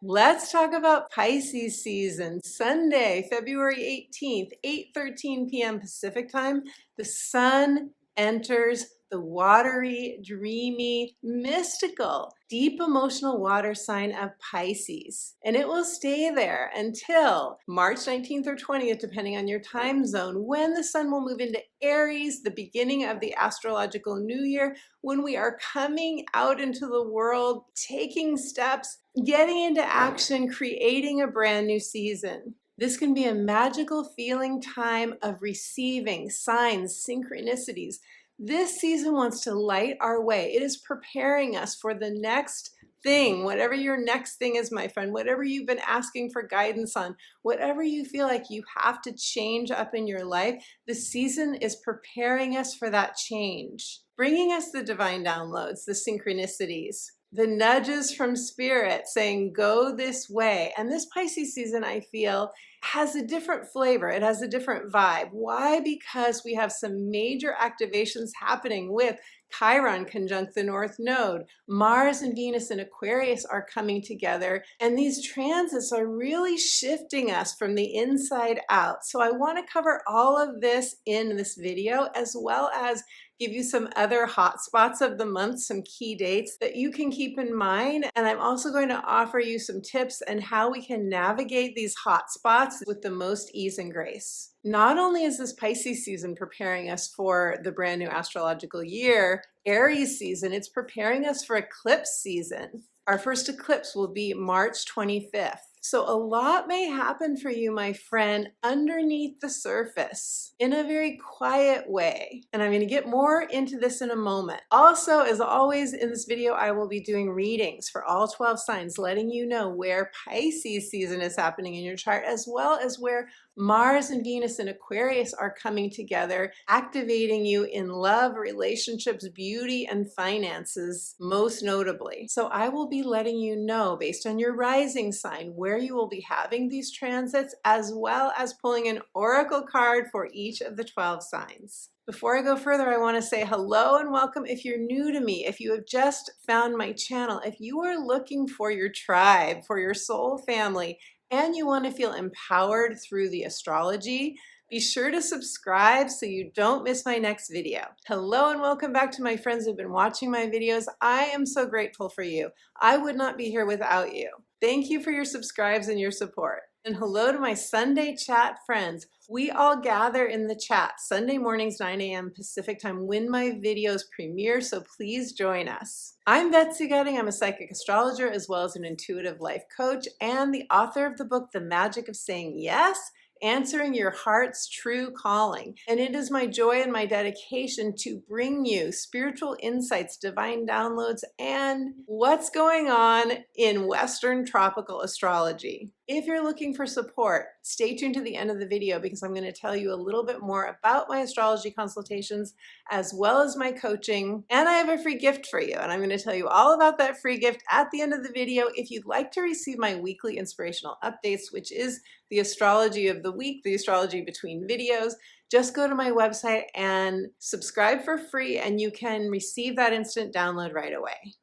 Let's talk about Pisces season. Sunday, February 18th, 8:13 p.m. Pacific time, the sun enters the watery, dreamy, mystical, deep emotional water sign of Pisces. And it will stay there until March 19th or 20th, depending on your time zone, when the sun will move into Aries, the beginning of the astrological new year, when we are coming out into the world, taking steps, getting into action, creating a brand new season. This can be a magical feeling time of receiving signs, synchronicities. This season wants to light our way. It is preparing us for the next thing, whatever your next thing is, my friend, whatever you've been asking for guidance on, whatever you feel like you have to change up in your life, the season is preparing us for that change, bringing us the divine downloads, the synchronicities, the nudges from spirit saying, go this way. And this Pisces season, I feel, has a different flavor. It has a different vibe. Why? Because we have some major activations happening with Chiron conjunct the North Node. Mars and Venus and Aquarius are coming together, and these transits are really shifting us from the inside out. So I want to cover all of this in this video, as well as give you some other hot spots of the month, some key dates that you can keep in mind. And I'm also going to offer you some tips on how we can navigate these hot spots with the most ease and grace. Not only is this Pisces season preparing us for the brand new astrological year, Aries season, it's preparing us for eclipse season. Our first eclipse will be March 25th. So a lot may happen for you, my friend, underneath the surface in a very quiet way. And I'm going to get more into this in a moment. Also, as always in this video, I will be doing readings for all 12 signs, letting you know where Pisces season is happening in your chart, as well as where Mars and Venus and Aquarius are coming together, activating you in love, relationships, beauty, and finances, most notably. So I will be letting you know, based on your rising sign, where you will be having these transits, as well as pulling an oracle card for each of the 12 signs. Before I go further, I want to say hello and welcome if you're new to me, if you have just found my channel, if you are looking for your tribe, for your soul family, and you want to feel empowered through the astrology, be sure to subscribe so you don't miss my next video. Hello and welcome back to my friends who've been watching my videos. I am so grateful for you. I would not be here without you. Thank you for your subscribes and your support. And hello to my Sunday chat friends. We all gather in the chat Sunday mornings, 9 a.m. Pacific time when my videos premiere, so please join us. I'm Betsy. I'm a psychic astrologer as well as an intuitive life coach and the author of the book, The Magic of Saying Yes, Answering Your Heart's True Calling. And it is my joy and my dedication to bring you spiritual insights, divine downloads, and what's going on in Western tropical astrology. If you're looking for support, stay tuned to the end of the video because I'm going to tell you a little bit more about my astrology consultations as well as my coaching. And I have a free gift for you. And I'm going to tell you all about that free gift at the end of the video. If you'd like to receive my weekly inspirational updates, which is the astrology of the week, the astrology between videos, just go to my website and subscribe for free and you can receive that instant download right away.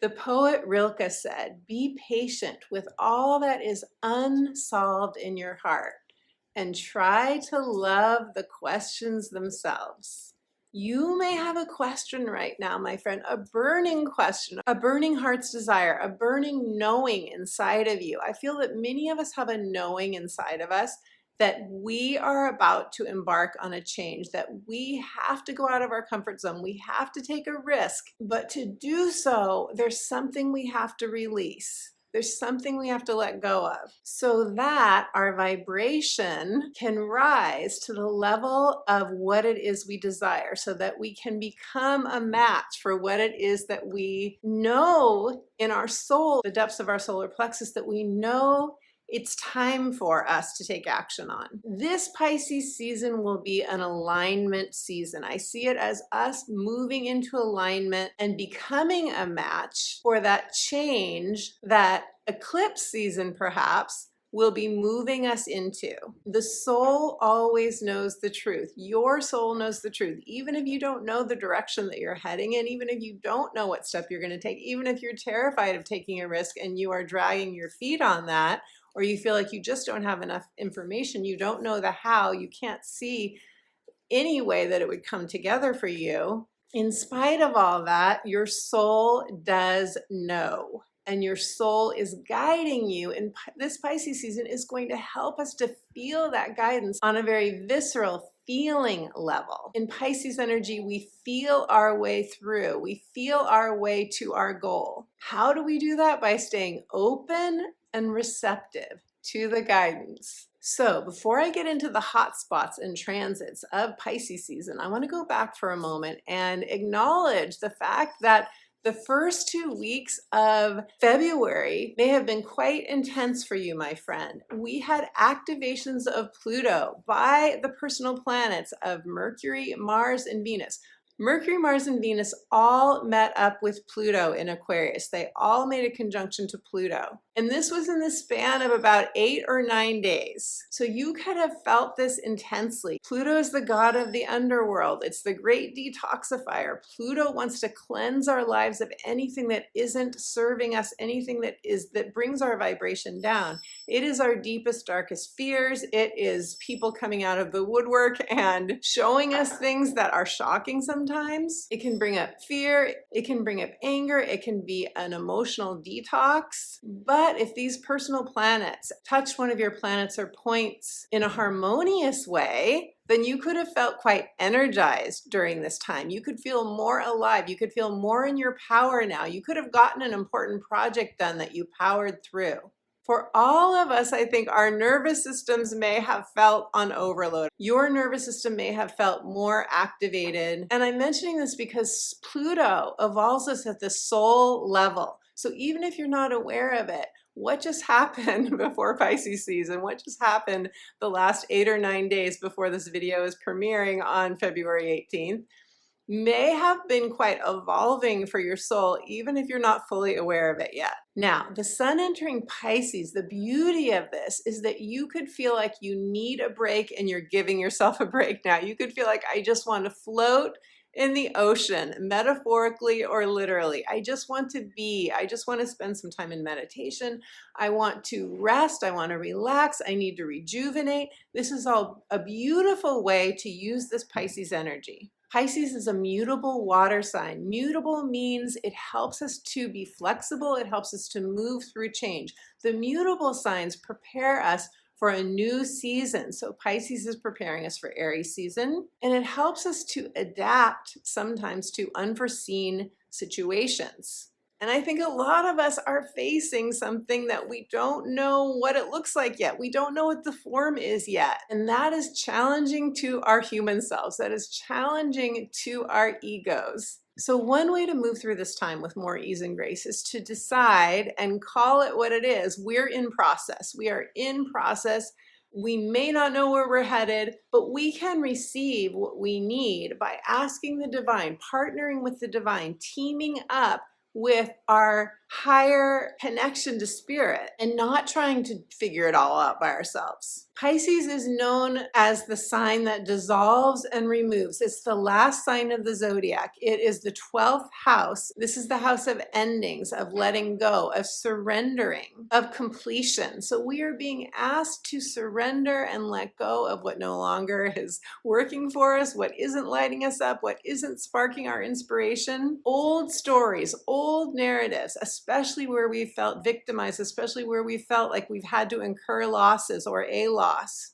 The poet Rilke said, "Be patient with all that is unsolved in your heart and try to love the questions themselves." You may have a question right now, my friend, a burning question, a burning heart's desire, a burning knowing inside of you. I feel that many of us have a knowing inside of us that we are about to embark on a change, that we have to go out of our comfort zone. We have to take a risk, but to do so, there's something we have to release. There's something we have to let go of so that our vibration can rise to the level of what it is we desire, so that we can become a match for what it is that we know in our soul, the depths of our solar plexus, that we know it's time for us to take action on. This Pisces season will be an alignment season. I see it as us moving into alignment and becoming a match for that change, that eclipse season perhaps, will be moving us into. The soul always knows the truth. Your soul knows the truth. Even if you don't know the direction that you're heading in, even if you don't know what step you're going to take, even if you're terrified of taking a risk and you are dragging your feet on that, or you feel like you just don't have enough information, you don't know the how, you can't see any way that it would come together for you. In spite of all that, your soul does know. And your soul is guiding you. And this Pisces season is going to help us to feel that guidance on a very visceral feeling level. In Pisces energy, we feel our way through. We feel our way to our goal. How do we do that? By staying open and receptive to the guidance. So before I get into the hot spots and transits of Pisces season, I want to go back for a moment and acknowledge the fact that the first 2 weeks of February may have been quite intense for you, my friend. We had activations of Pluto by the personal planets of Mercury, Mars, and Venus. Mercury, Mars, and Venus all met up with Pluto in Aquarius. They all made a conjunction to Pluto. And this was in the span of about 8 or 9 days. So you could have felt this intensely. Pluto is the god of the underworld. It's the great detoxifier. Pluto wants to cleanse our lives of anything that isn't serving us, anything that brings our vibration down. It is our deepest, darkest fears. It is people coming out of the woodwork and showing us things that are shocking sometimes. It can bring up fear. It can bring up anger. It can be an emotional detox. But if these personal planets touch one of your planets or points in a harmonious way, then you could have felt quite energized during this time. You could feel more alive. You could feel more in your power now. You could have gotten an important project done that you powered through. For all of us, I think our nervous systems may have felt on overload. Your nervous system may have felt more activated. And I'm mentioning this because Pluto evolves us at the soul level. So even if you're not aware of it, what just happened before Pisces season? What just happened the last 8 or 9 days before this video is premiering on February 18th? May have been quite evolving for your soul, even if you're not fully aware of it yet. Now, the sun entering Pisces, the beauty of this is that you could feel like you need a break and you're giving yourself a break now. You could feel like, I just want to float in the ocean, metaphorically or literally. I just want to be. I just want to spend some time in meditation. I want to rest. I want to relax. I need to rejuvenate. This is all a beautiful way to use this Pisces energy. Pisces is a mutable water sign. Mutable means it helps us to be flexible. It helps us to move through change. The mutable signs prepare us for a new season. So Pisces is preparing us for Aries season, and it helps us to adapt sometimes to unforeseen situations. And I think a lot of us are facing something that we don't know what it looks like yet. We don't know what the form is yet. And that is challenging to our human selves. That is challenging to our egos. So one way to move through this time with more ease and grace is to decide and call it what it is. We're in process. We are in process. We may not know where we're headed, but we can receive what we need by asking the divine, partnering with the divine, teaming up with our higher connection to spirit and not trying to figure it all out by ourselves. Pisces is known as the sign that dissolves and removes. It's the last sign of the zodiac. It is the 12th house. This is the house of endings, of letting go, of surrendering, of completion. So we are being asked to surrender and let go of what no longer is working for us, what isn't lighting us up, what isn't sparking our inspiration. Old stories, old narratives, especially where we felt victimized, especially where we felt like we've had to incur losses or a loss.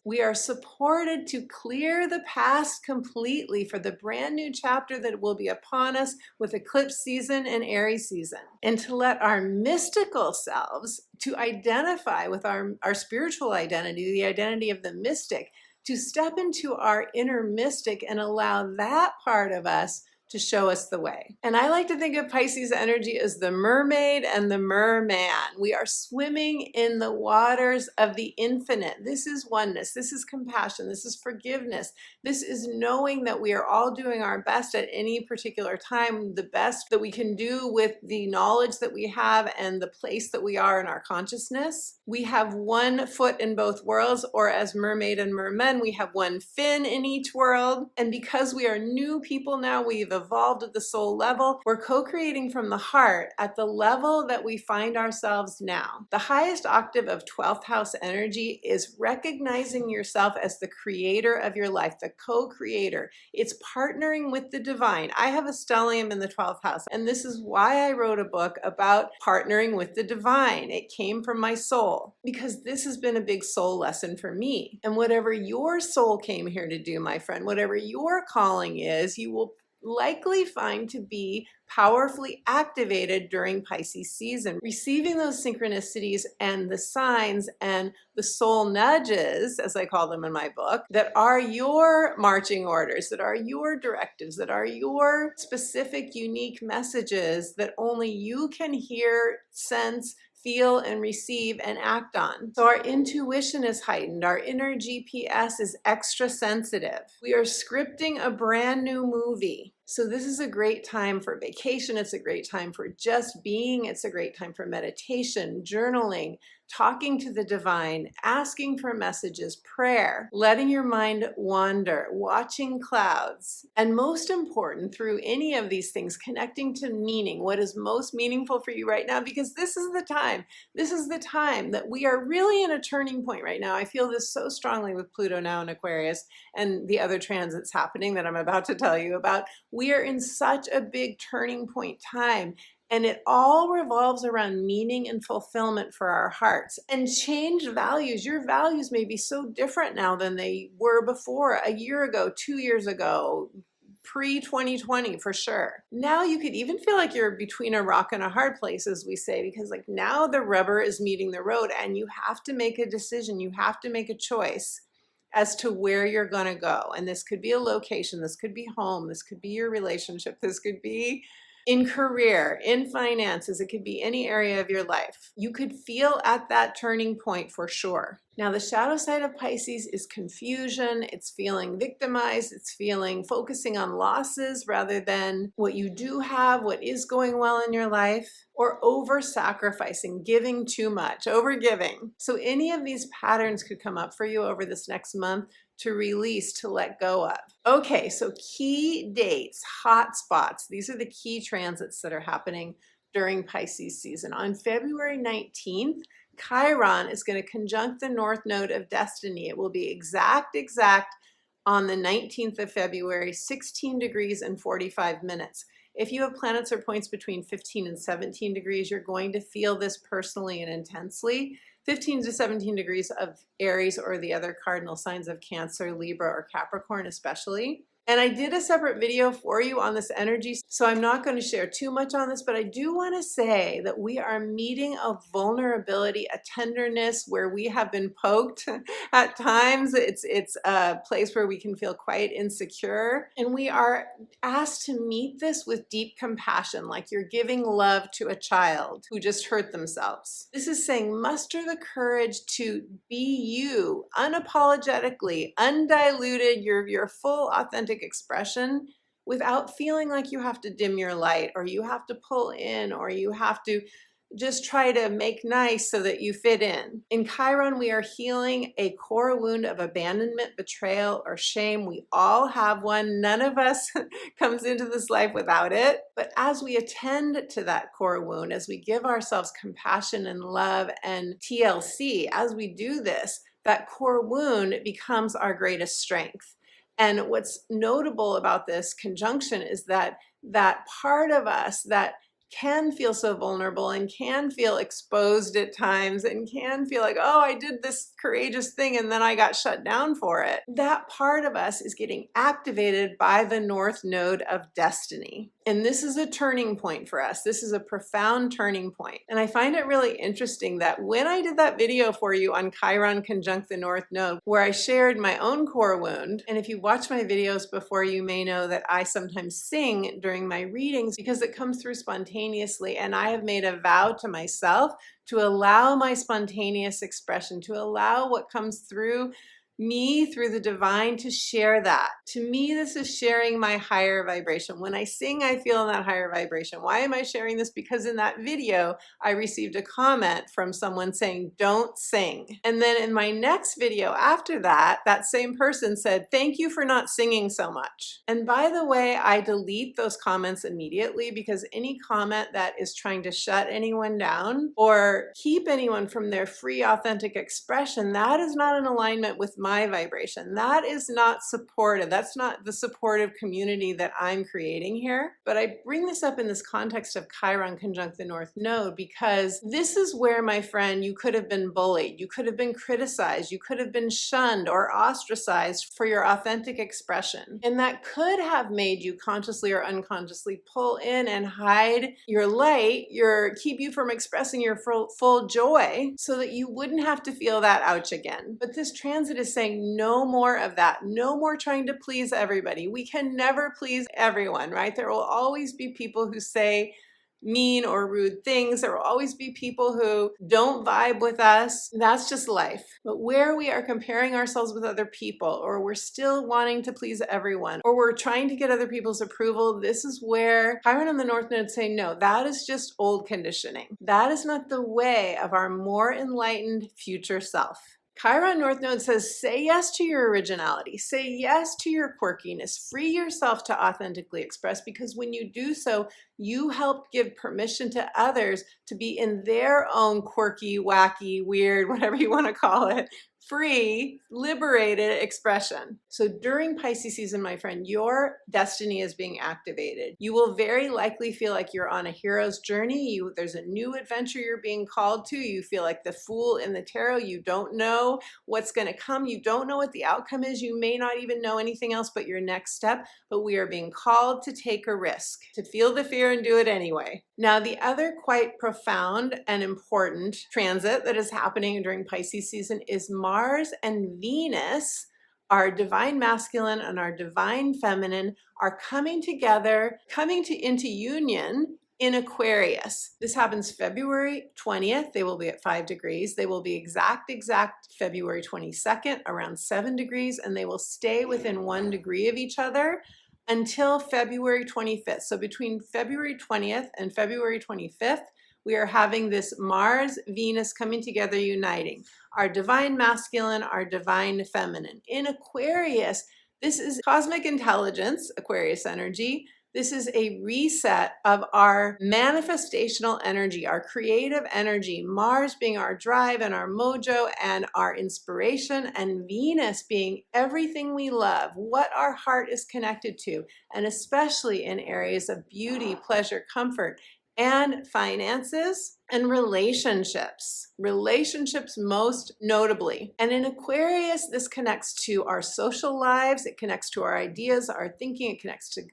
We are supported to clear the past completely for the brand new chapter that will be upon us with eclipse season and Aries season, and to let our mystical selves to identify with our spiritual identity, the identity of the mystic, to step into our inner mystic and allow that part of us to show us the way. And I like to think of Pisces energy as the mermaid and the merman. We are swimming in the waters of the infinite. This is oneness. This is compassion. This is forgiveness. This is knowing that we are all doing our best at any particular time, the best that we can do with the knowledge that we have and the place that we are in our consciousness. We have one foot in both worlds, or as mermaid and merman, we have one fin in each world. And because we are new people now, we've evolved at the soul level. We're co-creating from the heart at the level that we find ourselves now. The highest octave of 12th house energy is recognizing yourself as the creator of your life, the co-creator. It's partnering with the divine. I have a stellium in the 12th house, and this is why I wrote a book about partnering with the divine. It came from my soul, because this has been a big soul lesson for me. And whatever your soul came here to do, my friend, whatever your calling is, you will likely find to be powerfully activated during Pisces season. Receiving those synchronicities and the signs and the soul nudges, as I call them in my book, that are your marching orders, that are your directives, that are your specific, unique messages that only you can hear, sense, feel, and receive and act on. So our intuition is heightened. Our inner GPS is extra sensitive. We are scripting a brand new movie. So this is a great time for vacation. It's a great time for just being. It's a great time for meditation, journaling, talking to the divine, asking for messages, prayer, letting your mind wander, watching clouds. And most important, through any of these things, connecting to meaning, what is most meaningful for you right now, because this is the time. This is the time that we are really in a turning point right now. I feel this so strongly with Pluto now in Aquarius and the other transits happening that I'm about to tell you about. We are in such a big turning point time. And it all revolves around meaning and fulfillment for our hearts and changed values. Your values may be so different now than they were before, a year ago, 2 years ago, pre-2020 for sure. Now you could even feel like you're between a rock and a hard place, as we say, because like now the rubber is meeting the road and you have to make a decision. You have to make a choice as to where you're going to go. And this could be a location, this could be home, this could be your relationship, this could be in career, in finances, it could be any area of your life. You could feel at that turning point for sure. Now, the shadow side of Pisces is confusion. It's feeling victimized. It's feeling focusing on losses rather than what you do have, what is going well in your life, or over-sacrificing, giving too much, over-giving. So any of these patterns could come up for you over this next month to release, to let go of. Okay, so key dates, hot spots. These are the key transits that are happening during Pisces season. On February 19th, Chiron is going to conjunct the North Node of Destiny. It will be exact on the 19th of February, 16 degrees and 45 minutes. If you have planets or points between 15 and 17 degrees, you're going to feel this personally and intensely. 15 to 17 degrees of Aries or the other cardinal signs of Cancer, Libra, or Capricorn especially. And I did a separate video for you on this energy, so I'm not going to share too much on this, but I do want to say that we are meeting a vulnerability, a tenderness where we have been poked at times. It's a place where we can feel quite insecure, and we are asked to meet this with deep compassion, like you're giving love to a child who just hurt themselves. This is saying muster the courage to be you, unapologetically, undiluted, your full, authentic expression without feeling like you have to dim your light or you have to pull in or you have to just try to make nice so that you fit in. In Chiron, we are healing a core wound of abandonment, betrayal, or shame. We all have one. None of us comes into this life without it. But as we attend to that core wound, as we give ourselves compassion and love and TLC, as we do this, that core wound becomes our greatest strength. And what's notable about this conjunction is that that part of us that can feel so vulnerable and can feel exposed at times and can feel like, oh, I did this courageous thing and then I got shut down for it. That part of us is getting activated by the North Node of Destiny. And this is a turning point for us. This is a profound turning point. And I find it really interesting that when I did that video for you on Chiron conjunct the North Node, where I shared my own core wound, and if you watch my videos before, you may know that I sometimes sing during my readings because it comes through spontaneously. And I have made a vow to myself to allow my spontaneous expression, to allow what comes through me through the divine to share that. To me, this is sharing my higher vibration. When I sing, I feel in that higher vibration. Why am I sharing this? Because in that video, I received a comment from someone saying, don't sing. And then in my next video after that, that same person said, thank you for not singing so much. And by the way, I delete those comments immediately because any comment that is trying to shut anyone down or keep anyone from their free, authentic expression, that is not in alignment with my vibration. That is not supportive. That's not the supportive community that I'm creating here. But I bring this up in this context of Chiron conjunct the North Node because this is where, my friend, you could have been bullied, you could have been criticized, you could have been shunned or ostracized for your authentic expression. And that could have made you consciously or unconsciously pull in and hide your light, keep you from expressing your full joy so that you wouldn't have to feel that ouch again. But this transit is saying no more of that. No more trying to please everybody. We can never please everyone, right? There will always be people who say mean or rude things. There will always be people who don't vibe with us. That's just life. But where we are comparing ourselves with other people, or we're still wanting to please everyone, or we're trying to get other people's approval, this is where Chiron and the North Node say, no, that is just old conditioning. That is not the way of our more enlightened future self. Chiron North Node says, say yes to your originality, say yes to your quirkiness, free yourself to authentically express, because when you do so, you help give permission to others to be in their own quirky, wacky, weird, whatever you want to call it, free, liberated expression. So during Pisces season, my friend, your destiny is being activated. You will very likely feel like you're on a hero's journey. There's a new adventure you're being called to. You feel like the fool in the tarot. You don't know what's going to come. You don't know what the outcome is. You may not even know anything else but your next step, but we are being called to take a risk, to feel the fear and do it anyway. Now, the other quite profound and important transit that is happening during Pisces season is Mars and Venus, our divine masculine and our divine feminine, are coming together, into union in Aquarius. This happens February 20th. They will be at 5 degrees. They will be exact February 22nd, around 7 degrees, and they will stay within 1 degree of each other until February 25th. So between February 20th and February 25th, we are having this Mars-Venus coming together, uniting our divine masculine, our divine feminine. In Aquarius, this is cosmic intelligence, Aquarius energy. This is a reset of our manifestational energy, our creative energy, Mars being our drive and our mojo and our inspiration, and Venus being everything we love, what our heart is connected to, and especially in areas of beauty, pleasure, comfort, and finances and relationships most notably. And in Aquarius, this connects to our social lives, it connects to our ideas, our thinking, it connects to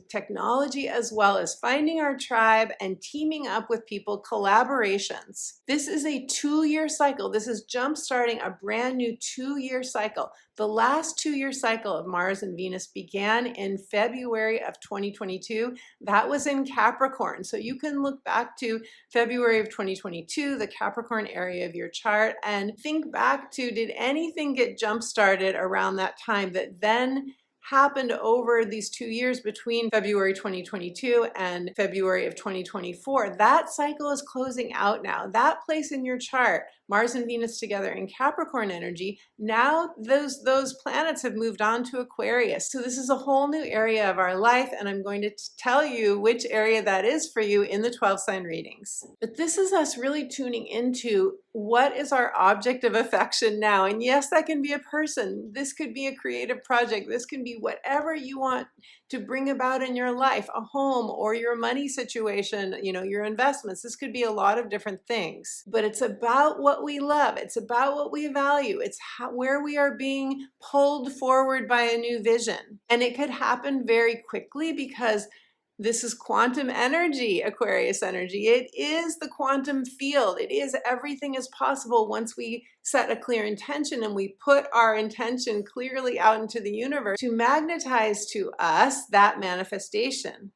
technology, as well as finding our tribe and teaming up with people, collaborations. This is a 2-year cycle. This is jump-starting a brand new 2-year cycle. The last 2-year cycle of Mars and Venus began in February of 2022. That was in Capricorn. So you can look back to February of 2022, the Capricorn area of your chart, and think back to, did anything get jump-started around that time that then happened over these 2 years between February 2022 and February of 2024. That cycle is closing out now. That place in your chart, Mars and Venus together in Capricorn energy, now those planets have moved on to Aquarius. So this is a whole new area of our life, and I'm going to tell you which area that is for you in the 12 sign readings. But this is us really tuning into what is our object of affection now. And yes, that can be a person. This could be a creative project. This can be whatever you want to bring about in your life, a home or your money situation, your investments. This could be a lot of different things, but it's about what we love. It's about what we value. It's where we are being pulled forward by a new vision. And it could happen very quickly because This is quantum energy, Aquarius energy. It is the quantum field. It is everything is possible once we set a clear intention and we put our intention clearly out into the universe to magnetize to us that manifestation.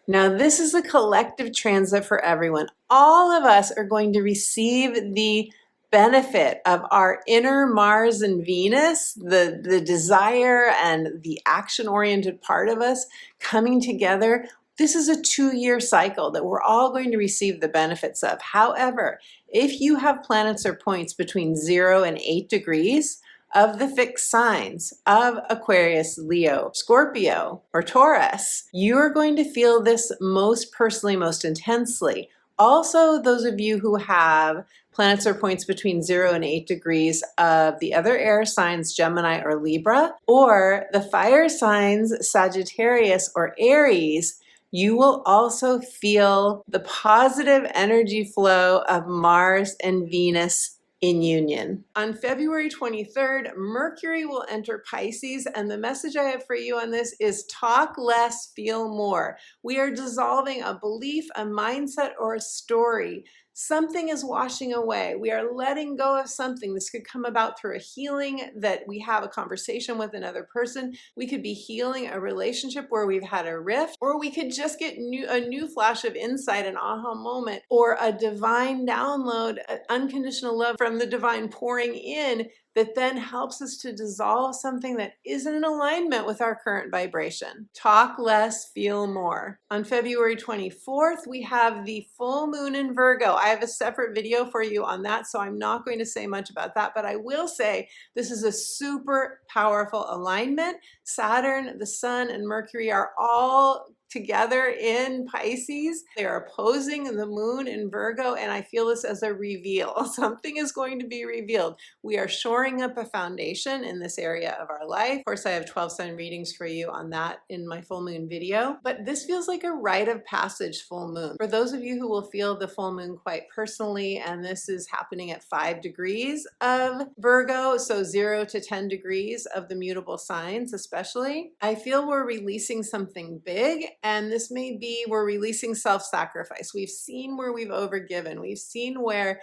Now, this is a collective transit for everyone. All of us are going to receive the benefit of our inner Mars and Venus, the desire and the action-oriented part of us coming together. This is a 2-year cycle that we're all going to receive the benefits of. However, if you have planets or points between 0 and 8 degrees of the fixed signs of Aquarius, Leo, Scorpio, or Taurus, you're going to feel this most personally, most intensely. Also, those of you who have planets or points between 0 and 8 degrees of the other air signs, Gemini or Libra, or the fire signs, Sagittarius or Aries, you will also feel the positive energy flow of Mars and Venus in union. On February 23rd, Mercury will enter Pisces, and the message I have for you on this is talk less, feel more. We are dissolving a belief, a mindset, or a story. Something is washing away. We are letting go of something. This could come about through a healing that we have a conversation with another person. We could be healing a relationship where we've had a rift, or we could just get a new flash of insight, an aha moment, or a divine download, unconditional love from the divine pouring in that then helps us to dissolve something that isn't in alignment with our current vibration. Talk less, feel more. On February 24th, we have the full moon in Virgo. I have a separate video for you on that, so I'm not going to say much about that, but I will say this is a super powerful alignment. Saturn, the Sun, and Mercury are all together in Pisces. They are opposing the moon in Virgo, and I feel this as a reveal. Something is going to be revealed. We are shoring up a foundation in this area of our life. Of course, I have 12 sign readings for you on that in my full moon video, but this feels like a rite of passage full moon. For those of you who will feel the full moon quite personally, and this is happening at 5 degrees of Virgo, so 0 to 10 degrees of the mutable signs especially, I feel we're releasing something big. And this may be we're releasing self-sacrifice. We've seen where we've overgiven. We've seen where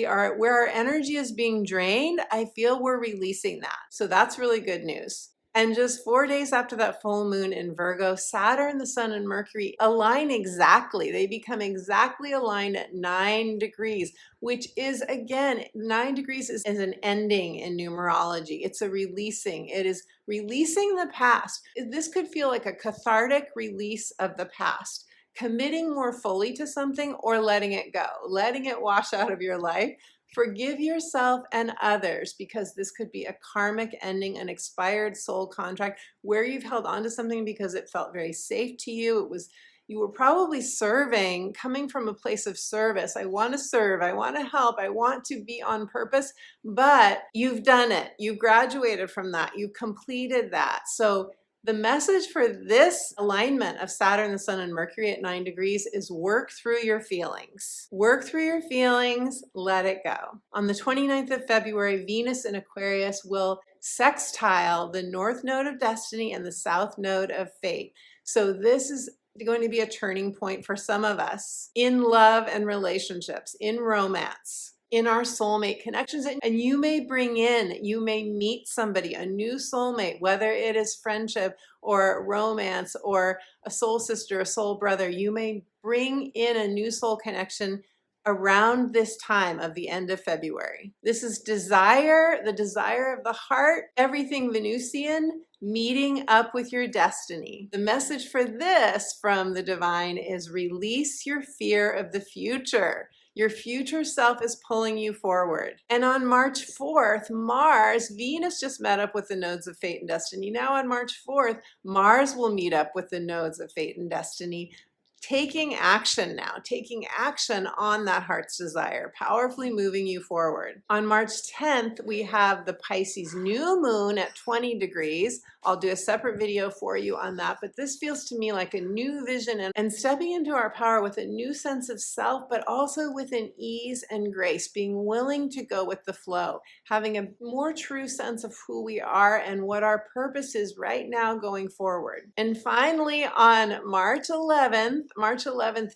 our energy is being drained. I feel we're releasing that. So that's really good news. And just 4 days after that full moon in Virgo, Saturn, the Sun, and Mercury align exactly. They become exactly aligned at 9 degrees, which is, again, 9 degrees is an ending in numerology. It's a releasing. It is releasing the past. This could feel like a cathartic release of the past, committing more fully to something or letting it go, letting it wash out of your life. Forgive yourself and others, because this could be a karmic ending, an expired soul contract where you've held on to something because it felt very safe to you. You were probably serving, coming from a place of service. I want to serve, I want to help, I want to be on purpose, but you've done it. You graduated from that. You completed that. So the message for this alignment of Saturn, the Sun, and Mercury at 9 degrees is work through your feelings. Work through your feelings, let it go. On the 29th of February, Venus in Aquarius will sextile the North Node of Destiny and the South Node of Fate. So this is going to be a turning point for some of us in love and relationships, in romance, in our soulmate connections. And you may meet somebody, a new soulmate, whether it is friendship or romance or a soul sister, a soul brother. You may bring in a new soul connection around this time of the end of February. This is desire, the desire of the heart, everything Venusian, meeting up with your destiny. The message for this from the divine is release your fear of the future. Your future self is pulling you forward. And on March 4th, Venus just met up with the nodes of fate and destiny. Now on March 4th, Mars will meet up with the nodes of fate and destiny, taking action now, taking action on that heart's desire, powerfully moving you forward. On March 10th, we have the Pisces new moon at 20 degrees. I'll do a separate video for you on that, but this feels to me like a new vision and stepping into our power with a new sense of self, but also with an ease and grace, being willing to go with the flow, having a more true sense of who we are and what our purpose is right now going forward. And finally, on March 11th,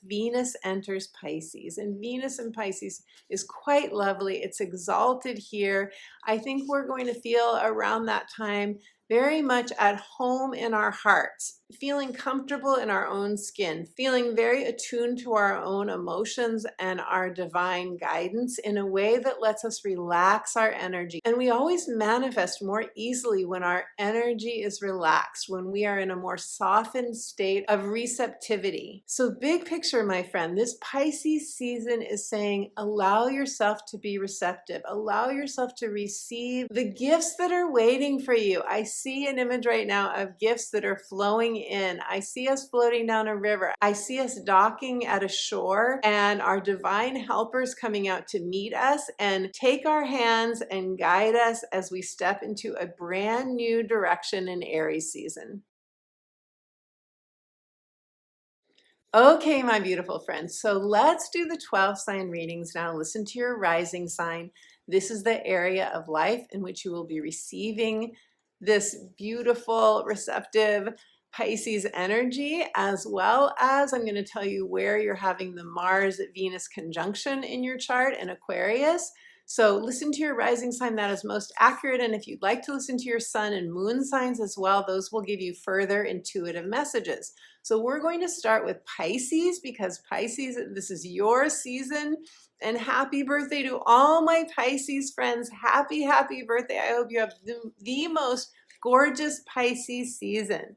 Venus enters Pisces, and Venus in Pisces is quite lovely. It's exalted here. I think we're going to feel around that time very much at home in our hearts, feeling comfortable in our own skin, feeling very attuned to our own emotions and our divine guidance in a way that lets us relax our energy. And we always manifest more easily when our energy is relaxed, when we are in a more softened state of receptivity. So big picture, my friend, this Pisces season is saying, allow yourself to be receptive, allow yourself to receive the gifts that are waiting for you. I see an image right now of gifts that are flowing in. I see us floating down a river. I see us docking at a shore and our divine helpers coming out to meet us and take our hands and guide us as we step into a brand new direction in Aries season. Okay, my beautiful friends, so let's do the 12 sign readings now. Listen to your rising sign. This is the area of life in which you will be receiving this beautiful, receptive Pisces energy, as well as I'm going to tell you where you're having the Mars-Venus conjunction in your chart in Aquarius. So listen to your rising sign, that is most accurate. And if you'd like to listen to your sun and moon signs as well, those will give you further intuitive messages. So we're going to start with Pisces because Pisces, this is your season. And happy birthday to all my Pisces friends. Happy, happy birthday. I hope you have the most gorgeous Pisces season.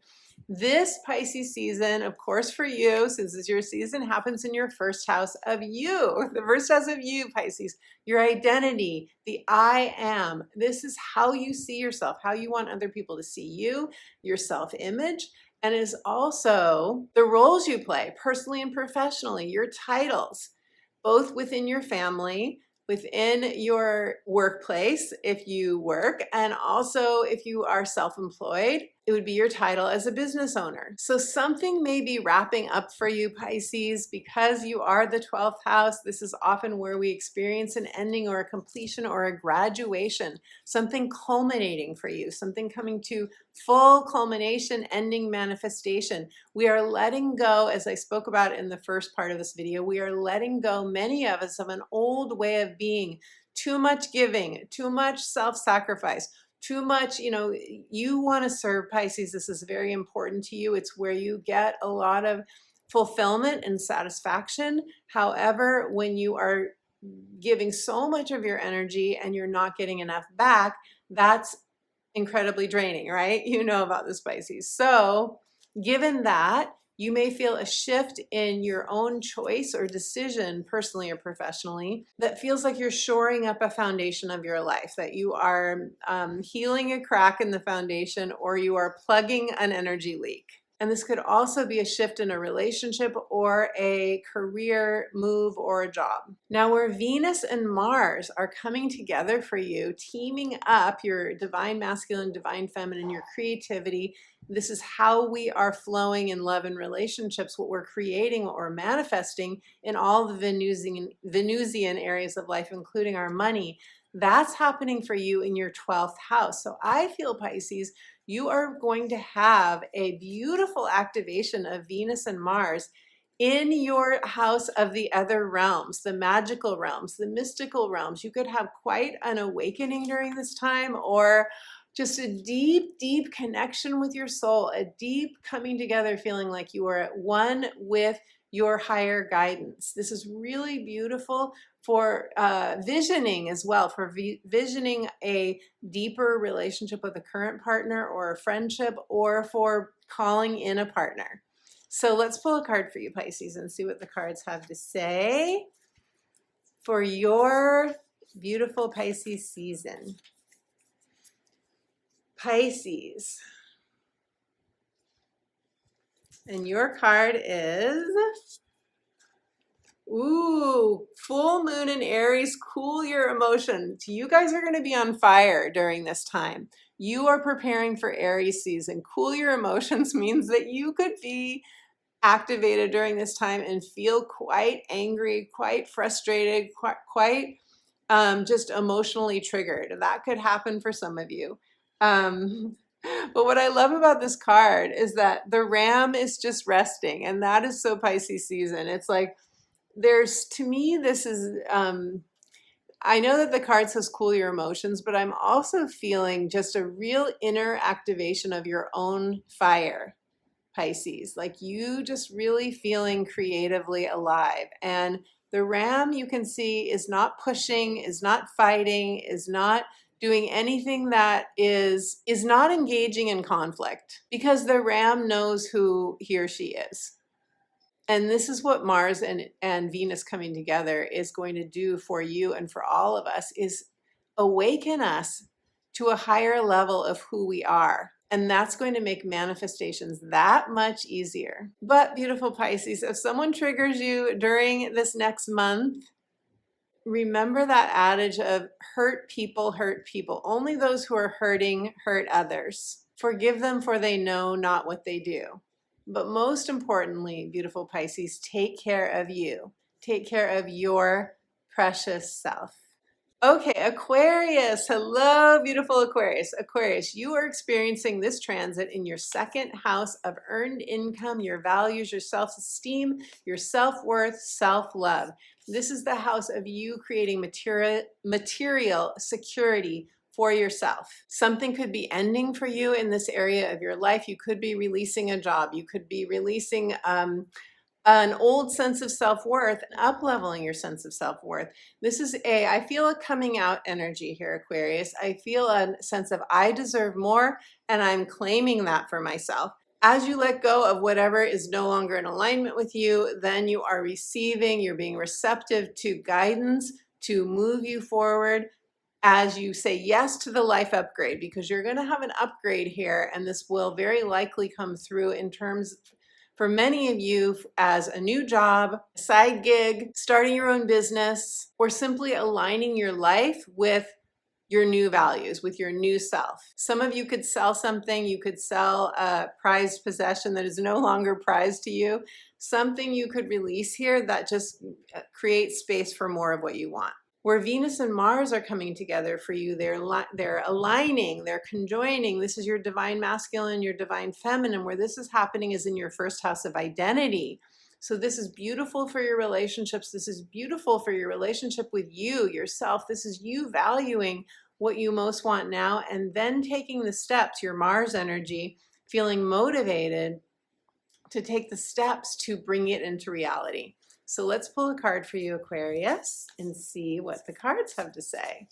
This Pisces season, of course, for you, since it's your season, happens in your first house of you. The first house of you, Pisces, your identity, the I am. This is how you see yourself, how you want other people to see you, your self-image. And it is also the roles you play, personally and professionally, your titles, both within your family, within your workplace, if you work, and also if you are self-employed, it would be your title as a business owner. So something may be wrapping up for you, Pisces, because you are the 12th house. This is often where we experience an ending or a completion or a graduation, something culminating for you, something coming to full culmination, ending, manifestation. We are letting go, as I spoke about in the first part of this video, we are letting go, many of us, of an old way of being, too much giving, too much self-sacrifice, too much, you want to serve, Pisces. This is very important to you. It's where you get a lot of fulfillment and satisfaction. However, when you are giving so much of your energy and you're not getting enough back, that's incredibly draining, right? You know about this, Pisces. So given that, you may feel a shift in your own choice or decision, personally or professionally, that feels like you're shoring up a foundation of your life, that you are healing a crack in the foundation, or you are plugging an energy leak. And this could also be a shift in a relationship or a career move or a job. Now, where Venus and Mars are coming together for you, teaming up your divine masculine, divine feminine, your creativity, this is how we are flowing in love and relationships, what we're creating, what we're manifesting in all the Venusian areas of life, including our money. That's happening for you in your 12th house. So I feel, Pisces, you are going to have a beautiful activation of Venus and Mars in your house of the other realms, the magical realms, the mystical realms. You could have quite an awakening during this time, or just a deep, deep connection with your soul, a deep coming together, feeling like you are at one with your higher guidance. This is really beautiful for visioning as well, for visioning a deeper relationship with a current partner or a friendship, or for calling in a partner. So let's pull a card for you, Pisces, and see what the cards have to say for your beautiful Pisces season. Pisces. And your card is, ooh, full moon in Aries, cool your emotions. You guys are going to be on fire during this time. You are preparing for Aries season. Cool your emotions means that you could be activated during this time and feel quite angry, quite frustrated, quite just emotionally triggered. That could happen for some of you. But what I love about this card is that the ram is just resting, and that is so Pisces season. It's like to me, this is, I know that the card says cool your emotions, but I'm also feeling just a real inner activation of your own fire, Pisces, like you just really feeling creatively alive. And the ram, you can see, is not pushing, is not fighting, is not doing anything that is not engaging in conflict, because the ram knows who he or she is. And this is what Mars and Venus coming together is going to do for you and for all of us, is awaken us to a higher level of who we are. And that's going to make manifestations that much easier. But beautiful Pisces, if someone triggers you during this next month, remember that adage of hurt people hurt people. Only those who are hurting hurt others. Forgive them, for they know not what they do. But most importantly, beautiful Pisces, take care of you. Take care of your precious self. Okay, Aquarius. Hello, beautiful Aquarius. Aquarius, you are experiencing this transit in your second house of earned income, your values, your self-esteem, your self-worth, self-love. This is the house of you creating material security for yourself. Something could be ending for you in this area of your life. You could be releasing a job. You could be releasing an old sense of self-worth, up-leveling your sense of self-worth. This is I feel a coming out energy here, Aquarius. I feel a sense of I deserve more, and I'm claiming that for myself. As you let go of whatever is no longer in alignment with you, then you are receiving, you're being receptive to guidance to move you forward as you say yes to the life upgrade, because you're going to have an upgrade here, and this will very likely come through in terms for many of you as a new job, side gig, starting your own business, or simply aligning your life with your new values, with your new self. Some of you could sell something. You could sell a prized possession that is no longer prized to you. Something you could release here that just creates space for more of what you want. Where Venus and Mars are coming together for you, they're aligning, they're conjoining. This is your divine masculine, your divine feminine. Where this is happening is in your first house of identity. So this is beautiful for your relationships. This is beautiful for your relationship with you, yourself. This is you valuing what you most want now, and then taking the steps, your Mars energy, feeling motivated to take the steps to bring it into reality. So let's pull a card for you, Aquarius, and see what the cards have to say.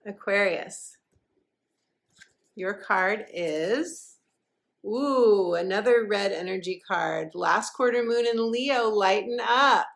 Aquarius, your card is, ooh, another red energy card. Last quarter moon in Leo, lighten up.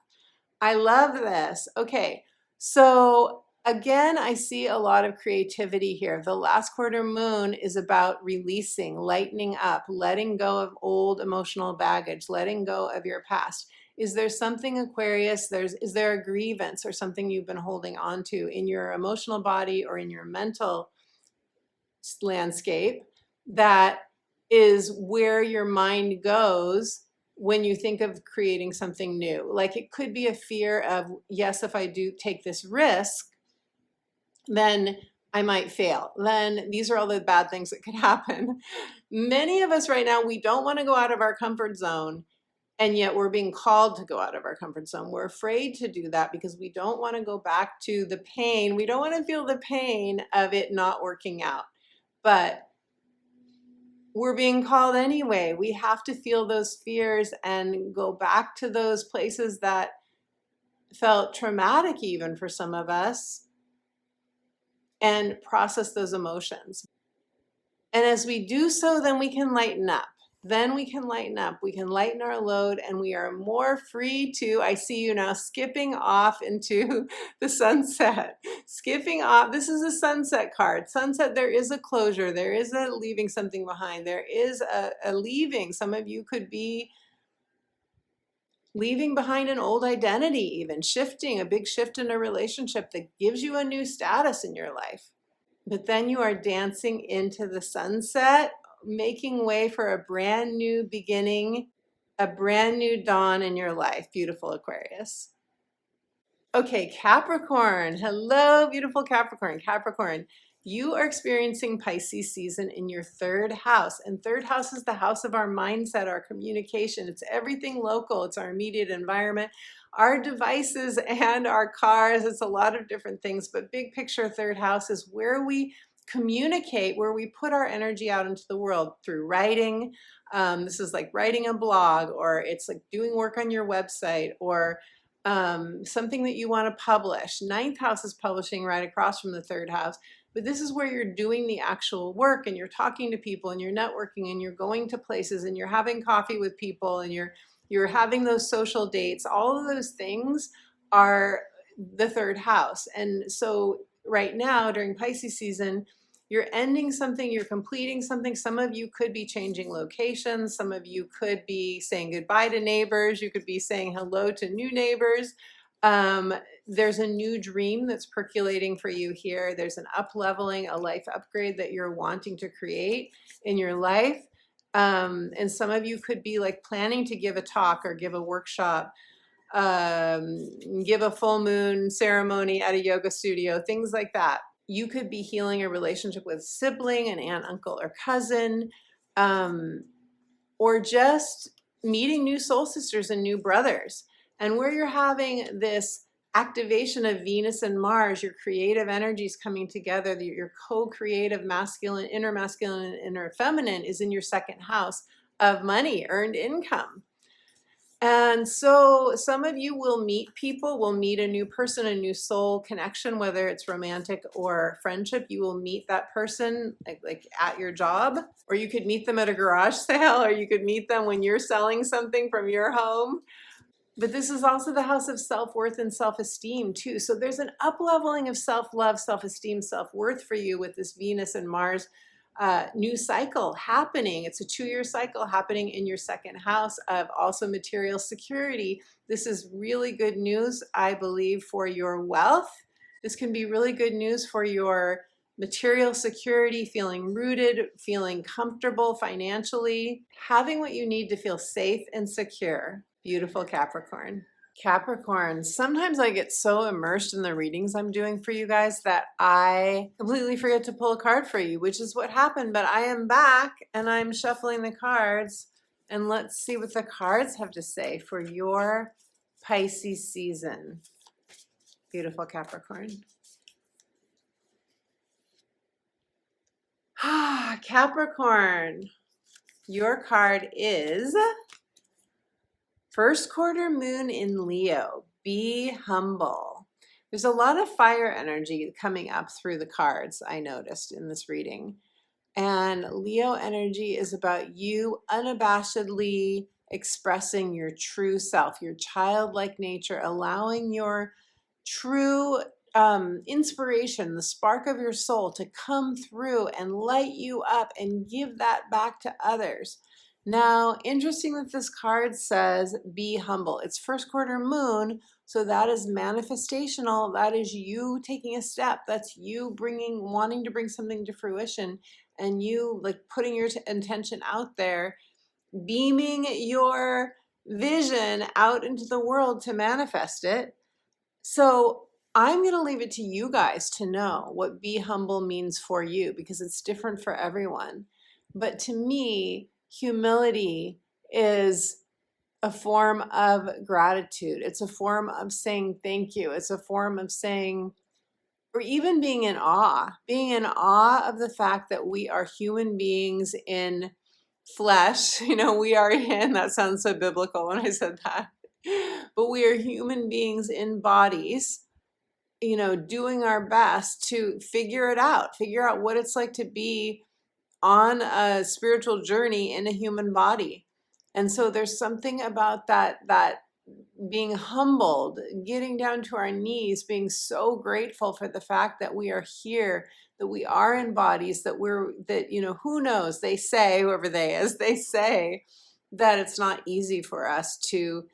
I love this. Okay, so again, I see a lot of creativity here. The last quarter moon is about releasing, lightening up, letting go of old emotional baggage, letting go of your past. Is there something, Aquarius, is there a grievance or something you've been holding on to in your emotional body or in your mental landscape that is where your mind goes when you think of creating something new? Like it could be a fear of, yes, if I do take this risk, then I might fail. Then these are all the bad things that could happen. Many of us right now, we don't want to go out of our comfort zone, and yet we're being called to go out of our comfort zone. We're afraid to do that because we don't want to go back to the pain. We don't want to feel the pain of it not working out. But we're being called anyway. We have to feel those fears and go back to those places that felt traumatic even for some of us, and process those emotions. And as we do so, then we can lighten up. then we can lighten up. We can lighten our load and we are more free to, I see you now skipping off into the sunset. Skipping off, this is a sunset card. Sunset, there is a closure. There is a leaving something behind. There is a leaving. Some of you could be leaving behind an old identity, even shifting, a big shift in a relationship that gives you a new status in your life. But then you are dancing into the sunset, making way for a brand new beginning, a brand new dawn in your life. Beautiful Aquarius. Okay, Capricorn. Hello, beautiful Capricorn. Capricorn, you are experiencing Pisces season in your third house. And third house is the house of our mindset, our communication. It's everything local. It's our immediate environment, our devices and our cars. It's a lot of different things. But big picture, third house is where we communicate, where we put our energy out into the world through writing. This is like writing a blog, or it's like doing work on your website, or something that you want to publish. Ninth house is publishing right across from the third house. But this is where you're doing the actual work and you're talking to people and you're networking and you're going to places and you're having coffee with people and you're having those social dates. All of those things are the third house. And so right now during Pisces season, you're ending something, you're completing something. Some of you could be changing locations. Some of you could be saying goodbye to neighbors. You could be saying hello to new neighbors. There's a new dream that's percolating for you here. There's an up-leveling, a life upgrade that you're wanting to create in your life. And some of you could be like planning to give a talk or give a workshop, give a full moon ceremony at a yoga studio, things like that. You could be healing a relationship with a sibling, an aunt, uncle, or cousin, or just meeting new soul sisters and new brothers. And where you're having this activation of Venus and Mars, your creative energies coming together, your co-creative masculine, inner masculine, and inner feminine is in your second house of money, earned income. And so some of you will meet people, will meet a new person, a new soul connection, whether it's romantic or friendship. You will meet that person like at your job, or you could meet them at a garage sale, or you could meet them when you're selling something from your home. But this is also the house of self-worth and self-esteem too. So there's an up-leveling of self-love, self-esteem, self-worth for you with this Venus and Mars new cycle happening. It's a 2-year cycle happening in your second house of also material security. This is really good news, I believe, for your wealth. This can be really good news for your material security, feeling rooted, feeling comfortable financially, having what you need to feel safe and secure. Beautiful Capricorn. Capricorn, sometimes I get so immersed in the readings I'm doing for you guys that I completely forget to pull a card for you, which is what happened. But I am back and I'm shuffling the cards, and let's see what the cards have to say for your Pisces season. Beautiful Capricorn. Capricorn, your card is first quarter moon in Leo. Be humble. There's a lot of fire energy coming up through the cards, I noticed in this reading. And Leo energy is about you unabashedly expressing your true self, your childlike nature, allowing your true inspiration, the spark of your soul to come through and light you up and give that back to others. Now, interesting that this card says, be humble. It's first quarter moon, so that is manifestational. That is you taking a step. That's you wanting to bring something to fruition, and you like putting your intention out there, beaming your vision out into the world to manifest it. So I'm going to leave it to you guys to know what be humble means for you, because it's different for everyone. But to me, humility is a form of gratitude. It's a form of saying thank you. It's a form of saying, or even being in awe of the fact that we are human beings in flesh. You know, we are in, that sounds so biblical when I said that, but we are human beings in bodies, you know, doing our best to figure out what it's like to be on a spiritual journey in a human body. And so there's something about that being humbled, getting down to our knees, being so grateful for the fact that we are here, that we are in bodies, that, you know, who knows, they say, whoever they is, they say that it's not easy for us to,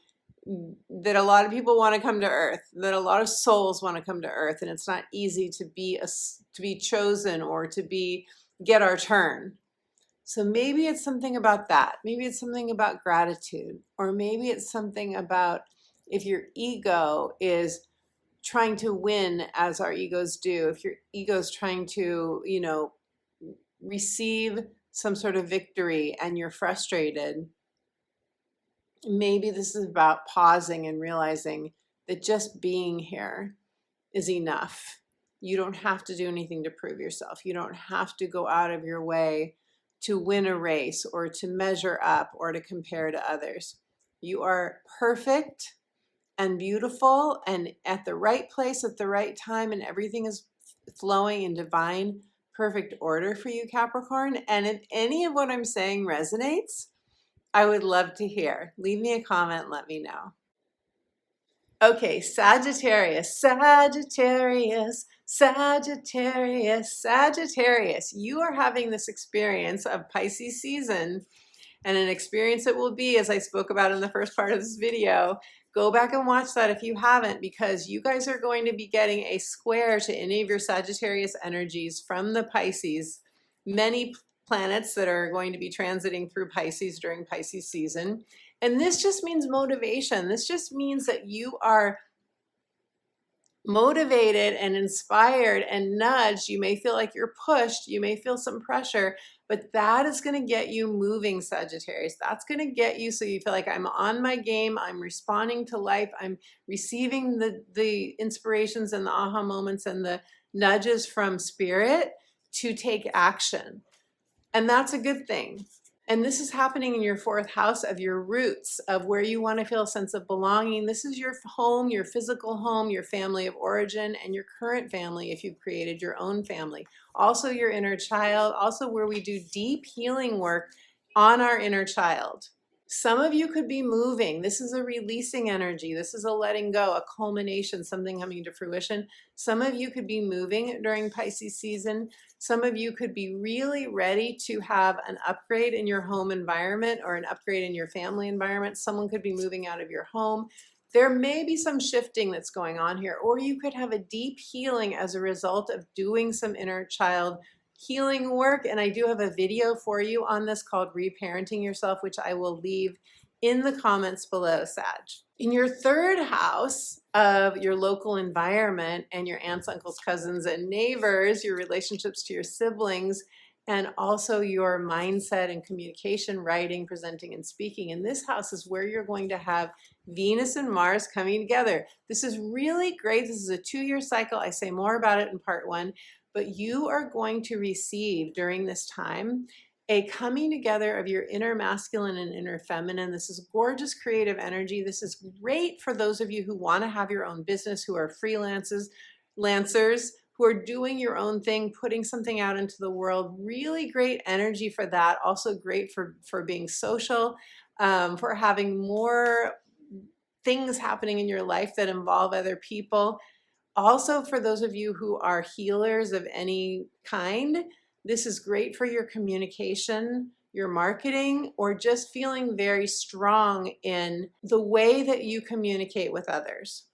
that a lot of people want to come to earth, that a lot of souls want to come to earth, and it's not easy to be chosen or to get our turn. So maybe it's something about that. Maybe it's something about gratitude, or maybe it's something about if your ego is trying to win, as our egos do, if your ego is trying to, you know, receive some sort of victory and you're frustrated, maybe this is about pausing and realizing that just being here is enough. You don't have to do anything to prove yourself. You don't have to go out of your way to win a race or to measure up or to compare to others. You are perfect and beautiful and at the right place at the right time, and everything is flowing in divine, perfect order for you, Capricorn. And if any of what I'm saying resonates, I would love to hear. Leave me a comment, let me know. Okay, Sagittarius, Sagittarius, Sagittarius, Sagittarius. You are having this experience of Pisces season, and an experience it will be, as I spoke about in the first part of this video. Go back and watch that if you haven't, because you guys are going to be getting a square to any of your Sagittarius energies from the Pisces. Many planets that are going to be transiting through Pisces during Pisces season. And this just means motivation. This just means that you are motivated and inspired and nudged. You may feel like you're pushed. You may feel some pressure, but that is going to get you moving, Sagittarius. That's going to get you so you feel like I'm on my game. I'm responding to life. I'm receiving the inspirations and the aha moments and the nudges from spirit to take action. And that's a good thing. And this is happening in your fourth house of your roots, of where you want to feel a sense of belonging. This is your home, your physical home, your family of origin, and your current family if you've created your own family. Also your inner child, also where we do deep healing work on our inner child. Some of you could be moving. This is a releasing energy. This is a letting go, a culmination, something coming to fruition. Some of you could be moving during Pisces season. Some of you could be really ready to have an upgrade in your home environment or an upgrade in your family environment. Someone could be moving out of your home. There may be some shifting that's going on here, or you could have a deep healing as a result of doing some inner child healing work. And I do have a video for you on this called Reparenting Yourself, which I will leave in the comments below, Sag. In your third house of your local environment and your aunts, uncles, cousins, and neighbors, your relationships to your siblings, and also your mindset and communication, writing, presenting, and speaking. In this house is where you're going to have Venus and Mars coming together. This is really great. This is a 2-year cycle. I say more about it in part 1. But you are going to receive during this time a coming together of your inner masculine and inner feminine. This is gorgeous creative energy. This is great for those of you who want to have your own business, who are freelancers, who are doing your own thing, putting something out into the world. Really great energy for that. Also great for being social, for having more things happening in your life that involve other people. Also, for those of you who are healers of any kind, this is great for your communication, your marketing, or just feeling very strong in the way that you communicate with others.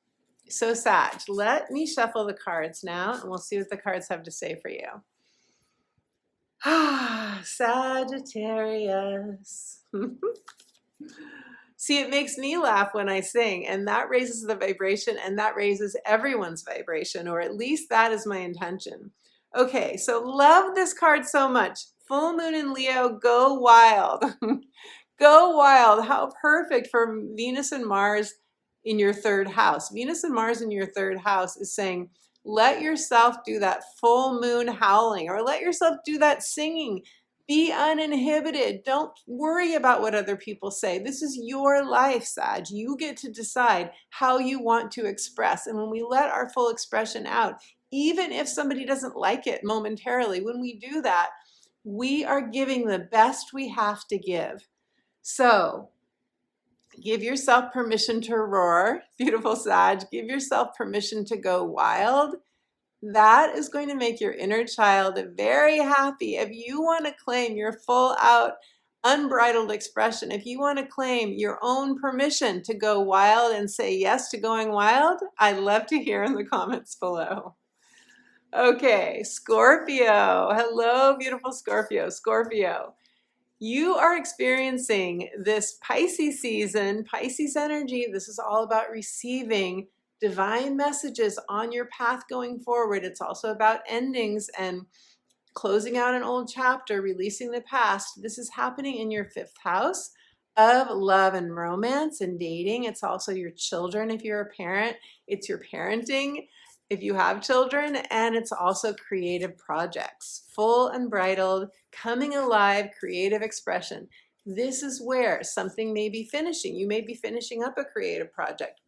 So Sag, let me shuffle the cards now, and we'll see what the cards have to say for you. Sagittarius. See, it makes me laugh when I sing, and that raises the vibration, and that raises everyone's vibration, or at least that is my intention. Okay, so love this card so much. Full moon in Leo, go wild. Go wild. How perfect for Venus and Mars in your third house. Venus and Mars in your third house is saying, let yourself do that full moon howling, or let yourself do that singing. Be uninhibited. Don't worry about what other people say. This is your life, Sag. You get to decide how you want to express. And when we let our full expression out, even if somebody doesn't like it momentarily, when we do that, We are giving the best we have to give. So give yourself permission to roar, beautiful Sag. Give yourself permission to go wild. That is going to make your inner child very happy. If you want to claim your full out, unbridled expression, if you want to claim your own permission to go wild and say yes to going wild, I'd love to hear in the comments below. Okay, Scorpio. Hello, beautiful Scorpio. Scorpio, you are experiencing this Pisces season, Pisces energy. This is all about receiving divine messages on your path going forward. It's also about endings and closing out an old chapter, releasing the past. This is happening in your 5th house of love and romance and dating. It's also your children if you're a parent. It's your parenting if you have children, and it's also creative projects, full and bridled, coming alive, creative expression. This is where something may be finishing. You may be finishing up a creative project.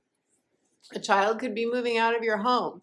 A child could be moving out of your home.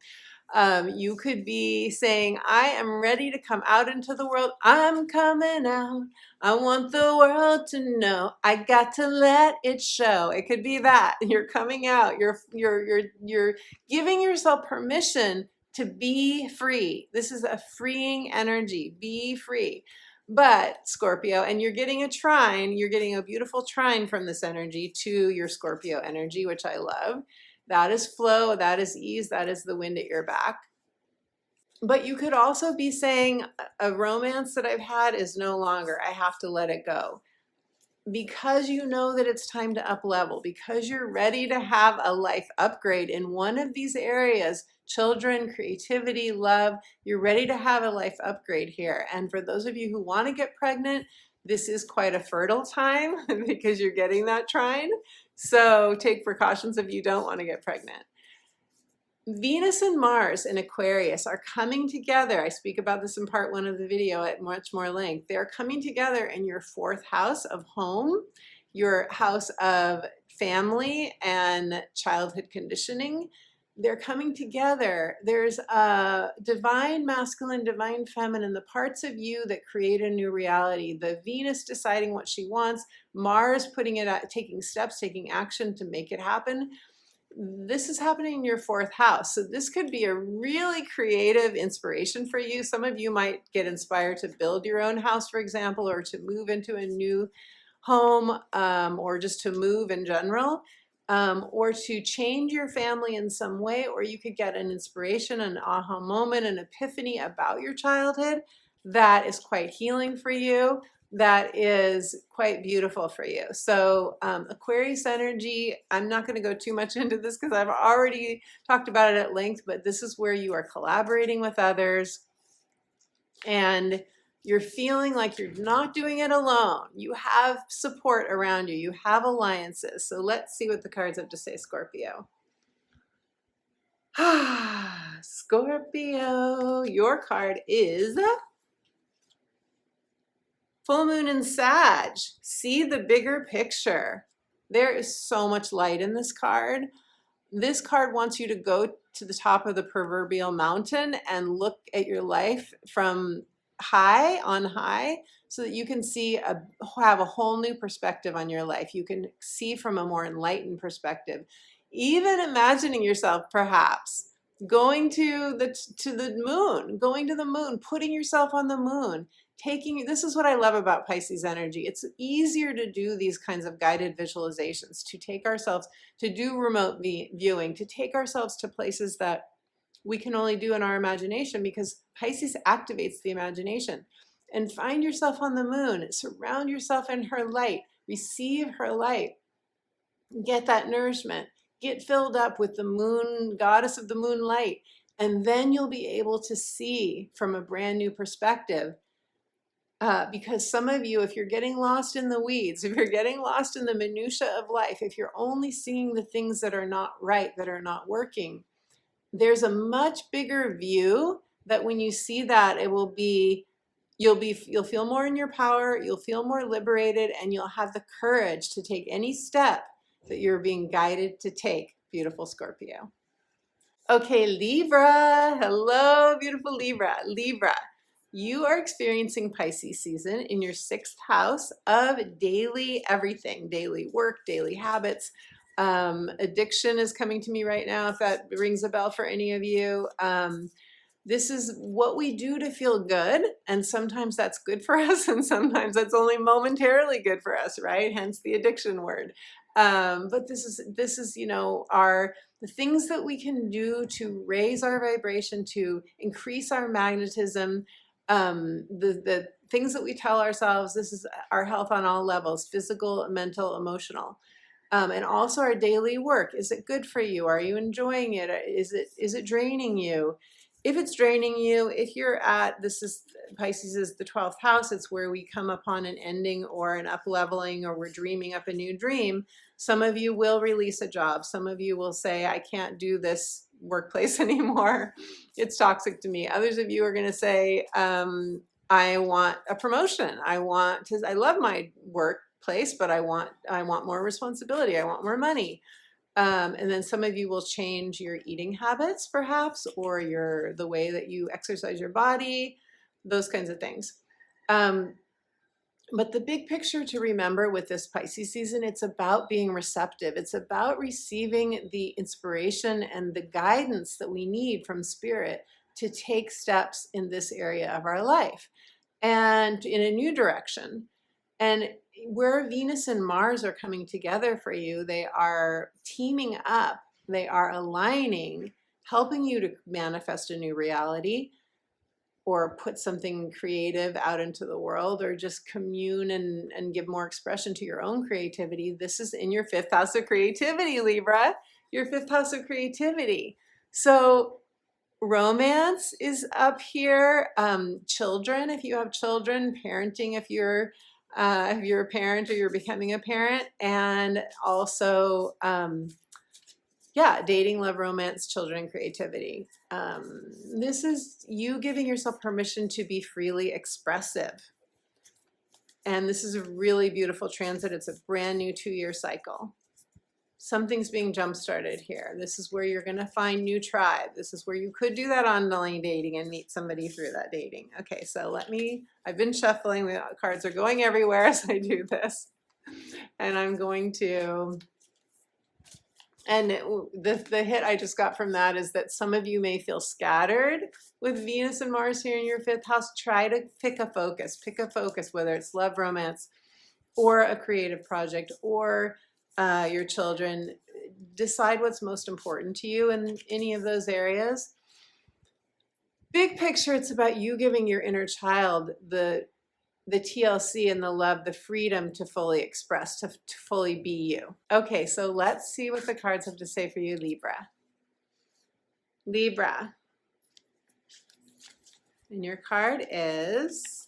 You could be saying, I am ready to come out into the world. I'm coming out. I want the world to know. I got to let it show. It could be that. You're coming out. You're giving yourself permission to be free. This is a freeing energy. Be free. But Scorpio, and you're getting a trine, you're getting a beautiful trine from this energy to your Scorpio energy, which I love. That is flow, that is ease, that is the wind at your back. But you could also be saying, a romance that I've had is no longer, I have to let it go. Because you know that it's time to up level, because you're ready to have a life upgrade in one of these areas, children, creativity, love, you're ready to have a life upgrade here. And for those of you who want to get pregnant, this is quite a fertile time because you're getting that trine. So take precautions if you don't want to get pregnant. Venus and Mars in Aquarius are coming together. I speak about this in part 1 of the video at much more length. They're coming together in your 4th house of home, your house of family and childhood conditioning. They're coming together. There's a divine masculine, divine feminine, the parts of you that create a new reality. The Venus deciding what she wants, Mars putting it out, taking steps, taking action to make it happen. This is happening in your 4th house. So this could be a really creative inspiration for you. Some of you might get inspired to build your own house, for example, or to move into a new home, or just to move in general. Or to change your family in some way, or you could get an inspiration, an aha moment, an epiphany about your childhood that is quite healing for you, that is quite beautiful for you. So Aquarius energy, I'm not going to go too much into this because I've already talked about it at length, but this is where you are collaborating with others and you're feeling like you're not doing it alone. You have support around you. You have alliances. So let's see what the cards have to say, Scorpio. Scorpio, your card is full moon in Sag. See the bigger picture. There is so much light in this card. This card wants you to go to the top of the proverbial mountain and look at your life from on high, so that you can have a whole new perspective on your life. You can see from a more enlightened perspective. Even imagining yourself perhaps going to the moon, putting yourself on the moon, this is what I love about Pisces energy. It's easier to do these kinds of guided visualizations, to take ourselves, to do remote viewing, to take ourselves to places that we can only do in our imagination, because Pisces activates the imagination. And find yourself on the moon, surround yourself in her light, receive her light, get that nourishment, get filled up with the moon, goddess of the moonlight, and then you'll be able to see from a brand new perspective. Because some of you, if you're getting lost in the weeds, if you're getting lost in the minutia of life, if you're only seeing the things that are not right, that are not working, there's a much bigger view that when you see that, you'll feel more in your power, you'll feel more liberated, and you'll have the courage to take any step that you're being guided to take. Beautiful Scorpio. Okay, Libra. Hello, beautiful Libra. Libra. You are experiencing Pisces season in your 6th house of daily everything, daily work, daily habits. Addiction is coming to me right now, if that rings a bell for any of you. This is what we do to feel good, and sometimes that's good for us, and sometimes that's only momentarily good for us, right? Hence the addiction word. But this is the things that we can do to raise our vibration, to increase our magnetism, the things that we tell ourselves. This is our health on all levels: physical, mental, emotional. And also our daily work. Is it good for you? Are you enjoying it? Is it draining you? If it's draining you, if you're at, Pisces is the 12th house, it's where we come upon an ending or an up leveling, or we're dreaming up a new dream. Some of you will release a job. Some of you will say, I can't do this workplace anymore. It's toxic to me. Others of you are going to say, I want a promotion. I love my workplace, but I want more responsibility. I want more money. And then some of you will change your eating habits, perhaps, or the way that you exercise your body, those kinds of things. But the big picture to remember with this Pisces season, it's about being receptive. It's about receiving the inspiration and the guidance that we need from Spirit to take steps in this area of our life and in a new direction. And where Venus and Mars are coming together for you, they are teaming up, they are aligning, helping you to manifest a new reality, or put something creative out into the world, or just commune and give more expression to your own creativity. This is in your 5th house of creativity, Libra, your 5th house of creativity. So romance is up here. Children, if you have children, parenting, if you're a parent or you're becoming a parent, and also, dating, love, romance, children, creativity. This is you giving yourself permission to be freely expressive. And this is a really beautiful transit. It's a brand new 2-year cycle. Something's being jump-started here. This is where you're going to find new tribe. This is where you could do that online dating and meet somebody through that dating. Okay, so I've been shuffling. The cards are going everywhere as I do this. And I'm going to, and the hit I just got from that is that some of you may feel scattered with Venus and Mars here in your 5th house. Try to pick a focus, whether it's love, romance, or a creative project, or your children. Decide what's most important to you in any of those areas. Big picture, it's about you giving your inner child the TLC and the love, the freedom to fully express, to fully be you. Okay, so let's see what the cards have to say for you, Libra. Libra. And your card is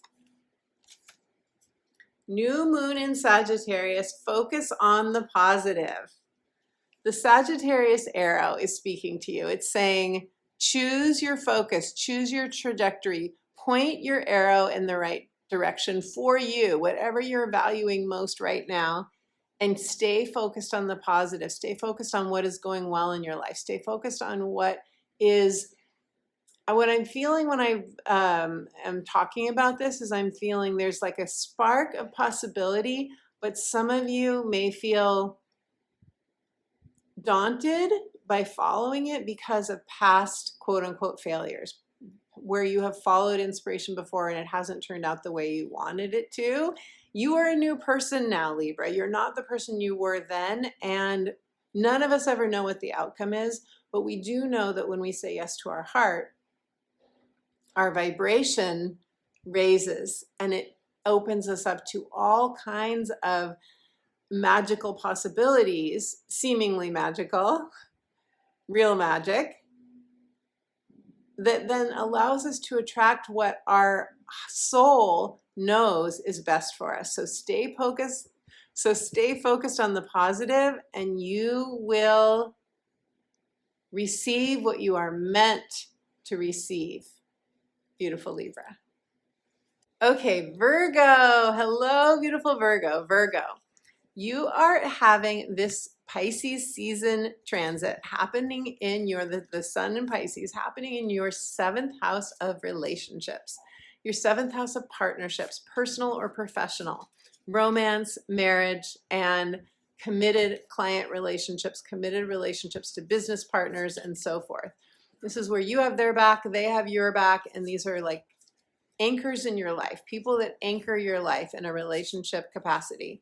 New Moon in Sagittarius. Focus on the positive. The Sagittarius arrow is speaking to you. It's saying, choose your focus, choose your trajectory, point your arrow in the right direction for you, whatever you're valuing most right now, and stay focused on the positive. Stay focused on what is going well in your life. Stay focused on what I'm feeling when I am talking about this is I'm feeling there's like a spark of possibility, but some of you may feel daunted by following it because of past quote unquote failures, where you have followed inspiration before and it hasn't turned out the way you wanted it to. You are a new person now, Libra. You're not the person you were then, and none of us ever know what the outcome is, but we do know that when we say yes to our heart, our vibration raises and it opens us up to all kinds of magical possibilities, seemingly magical, real magic, that then allows us to attract what our soul knows is best for us. So stay focused. So stay focused on the positive, and you will receive what you are meant to receive. Beautiful Libra. Okay, Virgo. Hello, beautiful Virgo. Virgo, you are having this Pisces season transit happening in the Sun in Pisces happening in your 7th house of relationships. Your seventh house of partnerships, personal or professional, romance, marriage, and committed client relationships, committed relationships to business partners, and so forth. This is where you have their back, they have your back, and these are like anchors in your life, people that anchor your life in a relationship capacity.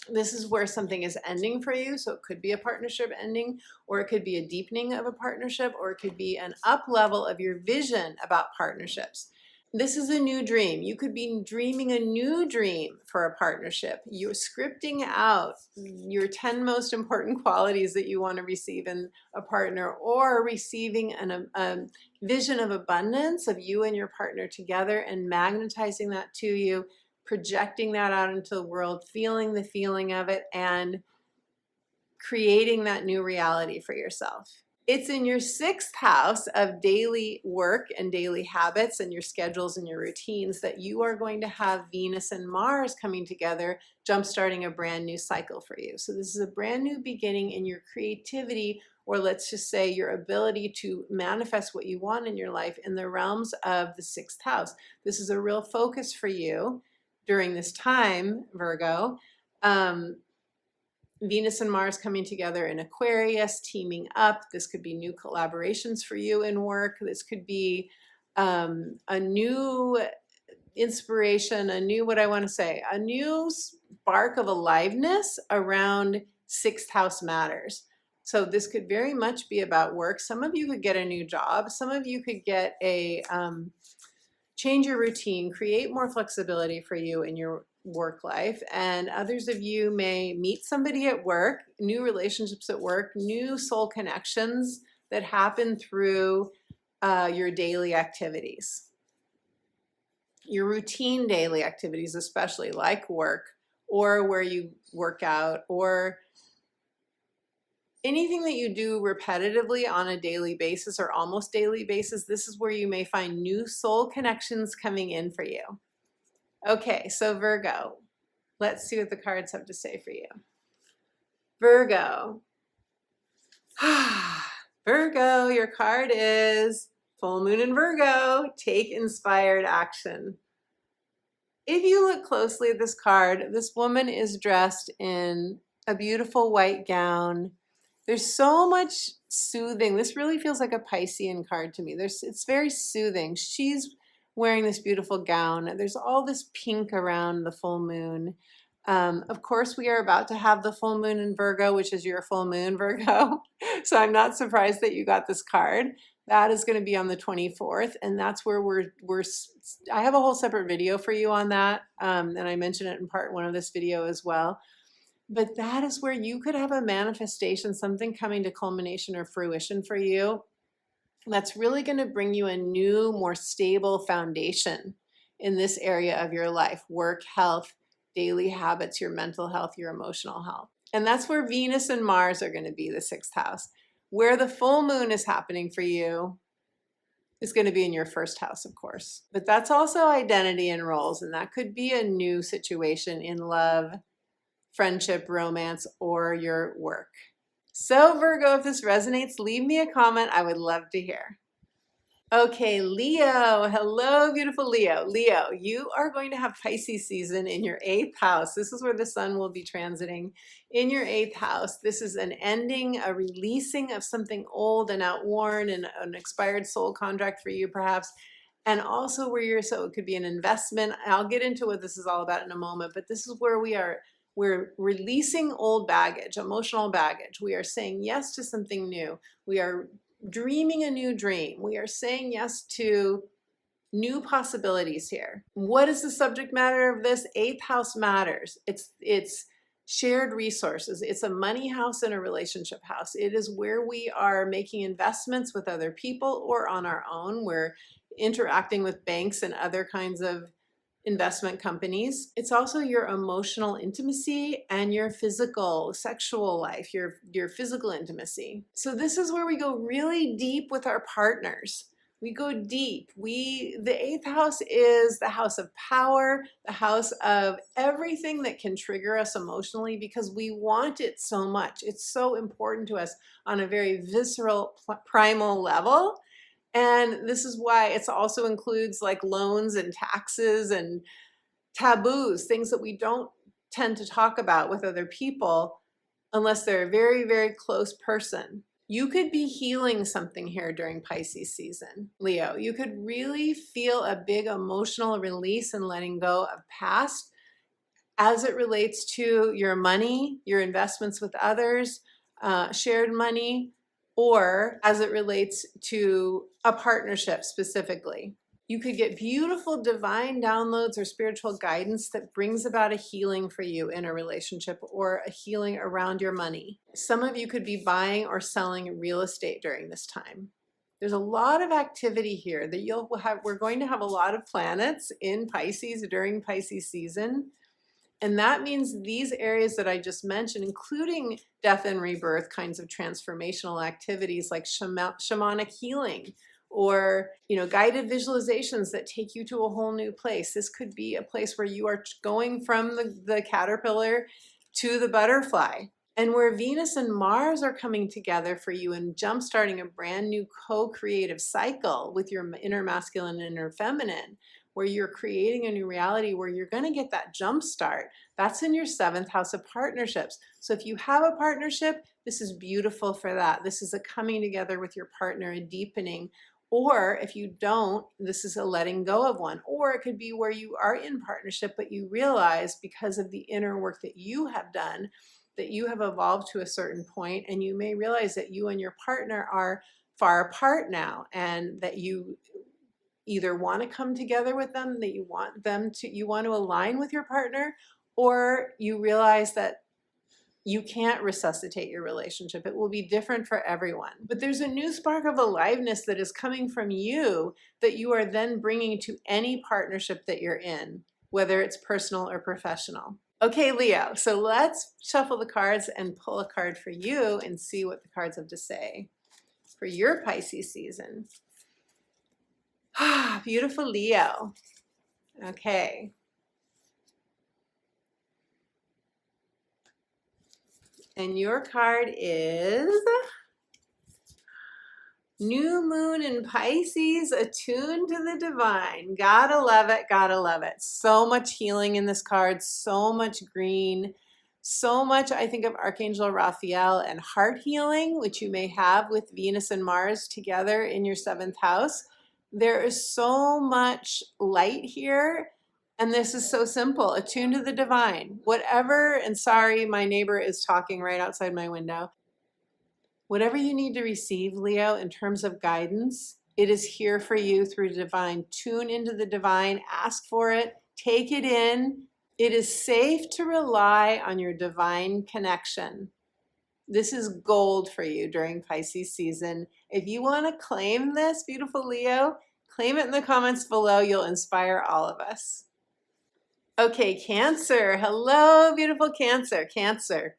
This is where something is ending for you. So it could be a partnership ending, or it could be a deepening of a partnership, or it could be an up level of your vision about partnerships. This is a new dream. You could be dreaming a new dream for a partnership. You're scripting out your 10 most important qualities that you want to receive in a partner, or receiving a vision of abundance of you and your partner together and magnetizing that to you, projecting that out into the world, feeling the feeling of it, and creating that new reality for yourself. It's in your sixth house of daily work and daily habits and your schedules and your routines that you are going to have Venus and Mars coming together, jumpstarting a brand new cycle for you. So this is a brand new beginning in your creativity, or let's just say your ability to manifest what you want in your life in the realms of the sixth house. This is a real focus for you during this time, Virgo. Venus and Mars coming together in Aquarius, teaming up. This could be new collaborations for you in work. This could be a new inspiration, a new, what I want to say, a new spark of aliveness around sixth house matters. So this could very much be about work. Some of you could get a new job. Some of you could get a change your routine, create more flexibility for you in your work life. And others of you may meet somebody at work, new relationships at work, new soul connections that happen through your daily activities. Your routine daily activities, especially like work, or where you work out, or anything that you do repetitively on a daily basis or almost daily basis. This is where you may find new soul connections coming in for you. Okay, so Virgo, let's see what the cards have to say for you. Virgo. Virgo, your card is full moon in Virgo. Take inspired action. If you look closely at this card, this woman is dressed in a beautiful white gown. There's so much soothing. This really feels like a Piscean card to me. It's very soothing. She's wearing this beautiful gown. There's all this pink around the full moon. Of course, we are about to have the full moon in Virgo, which is your full moon, Virgo. So I'm not surprised that you got this card. That is going to be on the 24th, and that's where I have a whole separate video for you on that, and I mentioned it in part one of this video as well. But that is where you could have a manifestation, something coming to culmination or fruition for you that's really going to bring you a new, more stable foundation in this area of your life: work, health, daily habits, your mental health, your emotional health. And that's where Venus and Mars are going to be, the sixth house. Where the full moon is happening for you is going to be in your first house, of course. But that's also identity and roles, and that could be a new situation in love, friendship, romance, or your work. So Virgo, if this resonates, leave me a comment. I would love to hear. Okay, Leo. Hello, beautiful Leo. Leo, you are going to have Pisces season in your 8th house. This is where the sun will be transiting in your 8th house. This is an ending, a releasing of something old and outworn, and an expired soul contract for you, perhaps. And also where so it could be an investment. I'll get into what this is all about in a moment, but this is where we're releasing old baggage, emotional baggage. We are saying yes to something new. We are dreaming a new dream. We are saying yes to new possibilities here. What is the subject matter of this? 8th house matters. It's shared resources. It's a money house and a relationship house. It is where we are making investments with other people or on our own. We're interacting with banks and other kinds of investment companies. It's also your emotional intimacy and your physical, sexual life, your physical intimacy. So this is where we go really deep with our partners. We go deep. The 8th house is the house of power, the house of everything that can trigger us emotionally because we want it so much. It's so important to us on a very visceral, primal level. And this is why it also includes like loans and taxes and taboos, things that we don't tend to talk about with other people unless they're a very, very close person. You could be healing something here during Pisces season, Leo. You could really feel a big emotional release and letting go of past as it relates to your money, your investments with others, shared money, or as it relates to a partnership specifically. You could get beautiful divine downloads or spiritual guidance that brings about a healing for you in a relationship or a healing around your money. Some of you could be buying or selling real estate during this time. There's a lot of activity here that we're going to have a lot of planets in Pisces during Pisces season. And that means these areas that I just mentioned, including death and rebirth kinds of transformational activities like shamanic healing, or guided visualizations that take you to a whole new place. This could be a place where you are going from the caterpillar to the butterfly, and where Venus and Mars are coming together for you and jump-starting a brand new co-creative cycle with your inner masculine and inner feminine, where you're creating a new reality where you're going to get that jump start. That's in your 7th house of partnerships. So if you have a partnership, this is beautiful for that. This is a coming together with your partner, a deepening. Or if you don't, this is a letting go of one. Or it could be where you are in partnership, but you realize because of the inner work that you have done, that you have evolved to a certain point, and you may realize that you and your partner are far apart now, and that you either want to come together with them, that you want to align with your partner, or you realize that you can't resuscitate your relationship. It will be different for everyone. But there's a new spark of aliveness that is coming from you that you are then bringing to any partnership that you're in, whether it's personal or professional. Okay, Leo, so let's shuffle the cards and pull a card for you and see what the cards have to say for your Pisces season. Ah, beautiful Leo. Okay. And your card is New Moon in Pisces, attuned to the divine. Gotta love it, gotta love it. So much healing in this card, so much green, so much, I think, of Archangel Raphael and heart healing, which you may have with Venus and Mars together in your 7th house. There is so much light here. And this is so simple, attune to the divine. Whatever, and sorry, my neighbor is talking right outside my window. Whatever you need to receive, Leo, in terms of guidance, it is here for you through divine. Tune into the divine, ask for it, take it in. It is safe to rely on your divine connection. This is gold for you during Pisces season. If you want to claim this, beautiful Leo, claim it in the comments below. You'll inspire all of us. Okay, Cancer. Hello, beautiful Cancer. Cancer.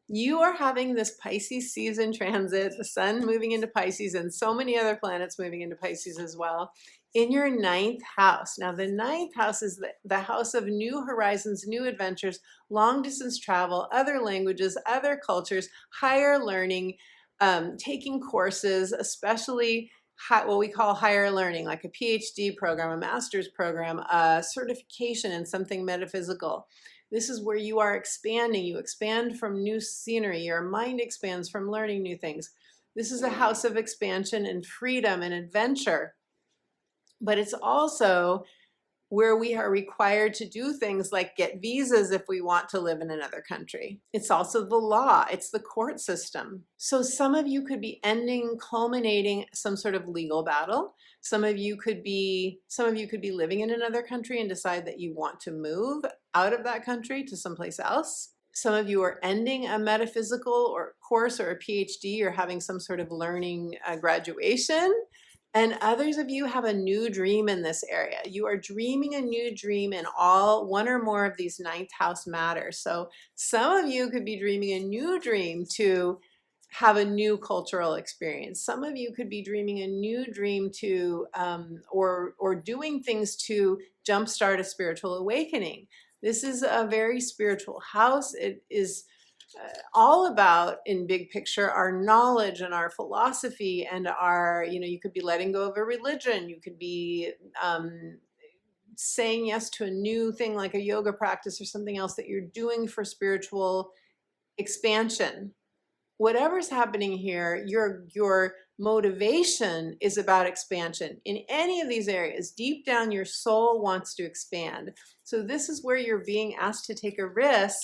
You are having this Pisces season transit, the sun moving into Pisces and so many other planets moving into Pisces as well, in your 9th house. Now, the 9th house is the house of new horizons, new adventures, long distance travel, other languages, other cultures, higher learning, taking courses, especially what we call higher learning, like a PhD program, a master's program, a certification in something metaphysical. This is where you are expanding. You expand from new scenery. Your mind expands from learning new things. This is a house of expansion and freedom and adventure. But it's also where we are required to do things like get visas if we want to live in another country. It's also the law. It's the court system. So some of you could be culminating some sort of legal battle. Some of you could be living in another country and decide that you want to move out of that country to someplace else. Some of you are ending a metaphysical or course or a PhD or having some sort of learning graduation. And others of you have a new dream in this area. You are dreaming a new dream in one or more of these 9th house matters. So some of you could be dreaming a new dream to have a new cultural experience. Some of you could be dreaming a new dream to, or doing things to jumpstart a spiritual awakening. This is a very spiritual house. It is all about, in big picture, our knowledge and our philosophy and our, you could be letting go of a religion. You could be saying yes to a new thing like a yoga practice or something else that you're doing for spiritual expansion. Whatever's happening here, your motivation is about expansion. In any of these areas, deep down, your soul wants to expand. So this is where you're being asked to take a risk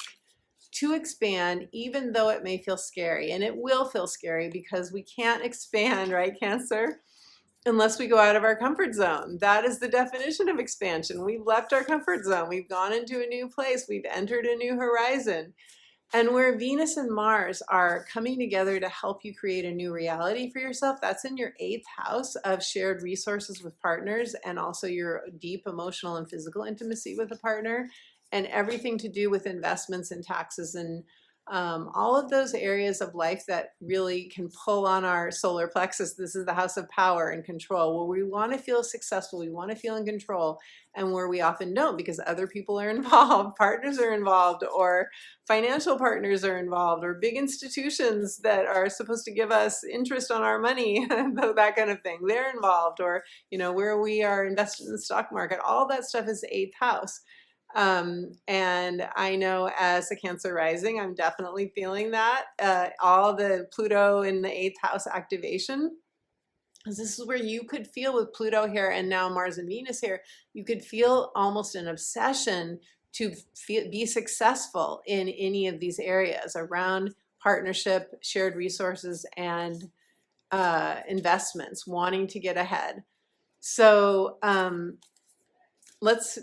to expand, even though it may feel scary. And it will feel scary because we can't expand, right, Cancer? Unless we go out of our comfort zone. That is the definition of expansion. We've left our comfort zone. We've gone into a new place. We've entered a new horizon. And where Venus and Mars are coming together to help you create a new reality for yourself, that's in your 8th house of shared resources with partners, and also your deep emotional and physical intimacy with a partner, and everything to do with investments and taxes and all of those areas of life that really can pull on our solar plexus. This is the house of power and control, where we want to feel successful, we want to feel in control, and where we often don't because other people are involved, partners are involved, or financial partners are involved, or big institutions that are supposed to give us interest on our money, that kind of thing, they're involved, or where we are invested in the stock market. All that stuff is the 8th house. And I know as a Cancer rising, I'm definitely feeling that, all the Pluto in the 8th house activation, because this is where you could feel with Pluto here and now Mars and Venus here, you could feel almost an obsession to be successful in any of these areas around partnership, shared resources, and investments, wanting to get ahead. So let's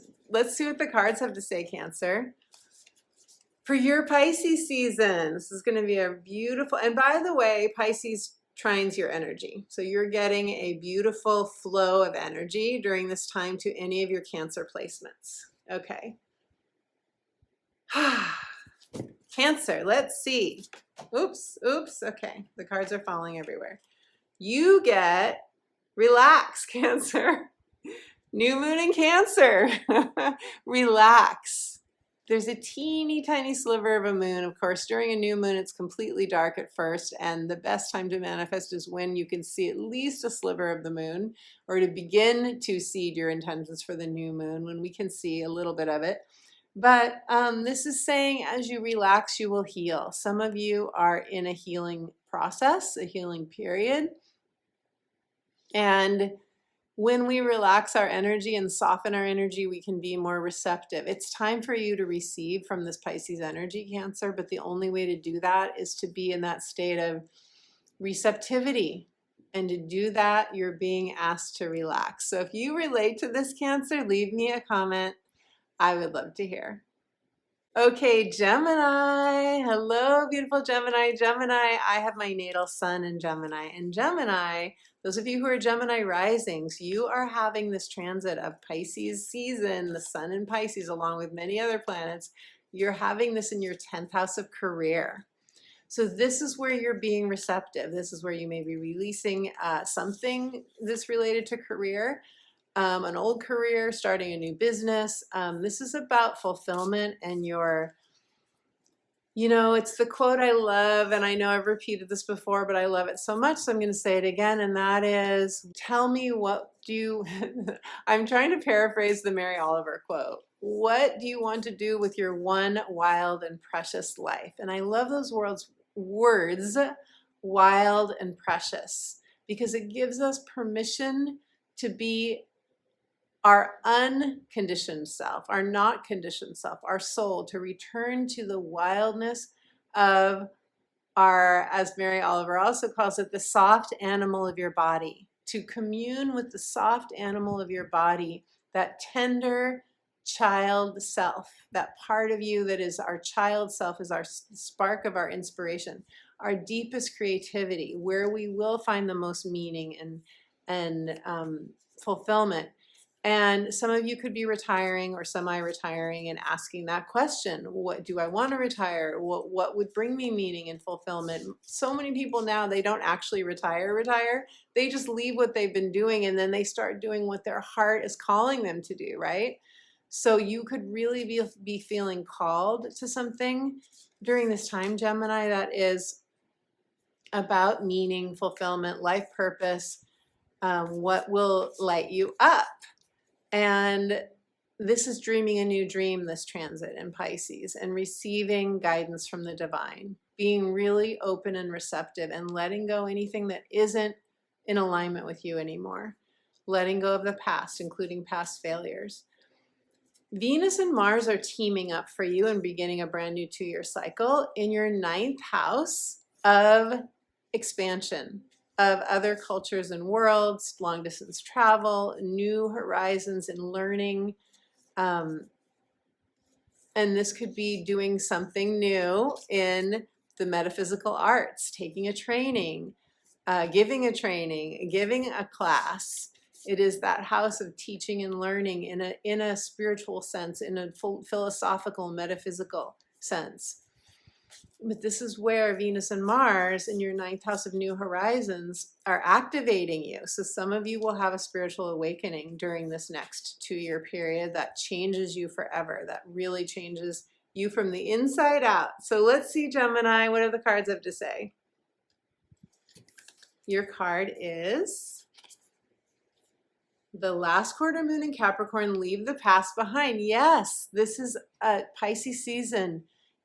see what the cards have to say, Cancer. For your Pisces season, this is going to be a beautiful, and by the way, Pisces trines your energy. So you're getting a beautiful flow of energy during this time to any of your Cancer placements. Okay. Cancer, let's see. Oops. Okay, the cards are falling everywhere. You get relax, Cancer. New moon in Cancer. Relax. There's a teeny tiny sliver of a moon. Of course, during a new moon, it's completely dark at first, and the best time to manifest is when you can see at least a sliver of the moon, or to begin to seed your intentions for the new moon when we can see a little bit of it. But this is saying as you relax, you will heal. Some of you are in a healing process, a healing period. And when we relax our energy and soften our energy, we can be more receptive. It's time for you to receive from this Pisces energy, Cancer, but the only way to do that is to be in that state of receptivity. And to do that, you're being asked to relax. So if you relate to this, Cancer, leave me a comment. I would love to hear. Okay, Gemini. Hello, beautiful Gemini. Gemini, I have my natal sun in Gemini. And Gemini, those of you who are Gemini risings, you are having this transit of Pisces season, the sun in Pisces, along with many other planets. You're having this in your 10th house of career. So this is where you're being receptive. This is where you may be releasing something that's related to career. An old career, starting a new business. This is about fulfillment and your, it's the quote I love, and I know I've repeated this before, but I love it so much, so I'm going to say it again, and that is, tell me what do you, I'm trying to paraphrase the Mary Oliver quote. What do you want to do with your one wild and precious life? And I love those words, wild and precious, because it gives us permission to be our unconditioned self, our not conditioned self, our soul, to return to the wildness of our, as Mary Oliver also calls it, the soft animal of your body, to commune with the soft animal of your body, that tender child self, that part of you that is our child self, is our spark of our inspiration, our deepest creativity, where we will find the most meaning and fulfillment. And some of you could be retiring or semi-retiring and asking that question, what do I want to retire? What would bring me meaning and fulfillment? So many people now, they don't actually retire. They just leave what they've been doing, and then they start doing what their heart is calling them to do, right? So you could really be feeling called to something during this time, Gemini, that is about meaning, fulfillment, life purpose, what will light you up. And this is dreaming a new dream, this transit in Pisces, and receiving guidance from the divine, being really open and receptive and letting go anything that isn't in alignment with you anymore. Letting go of the past, including past failures. Venus and Mars are teaming up for you and beginning a brand new 2-year cycle in your 9th house of expansion, of other cultures and worlds, long distance travel, new horizons and learning. And this could be doing something new in the metaphysical arts, taking a training, giving a class. It is that house of teaching and learning in a spiritual sense, in a philosophical, metaphysical sense. But this is where Venus and Mars in your 9th house of new horizons are activating you. So some of you will have a spiritual awakening during this next 2-year period that changes you forever, that really changes you from the inside out. So let's see, Gemini, what do the cards have to say? Your card is the last quarter moon in Capricorn, leave the past behind. Yes, this is a Pisces season,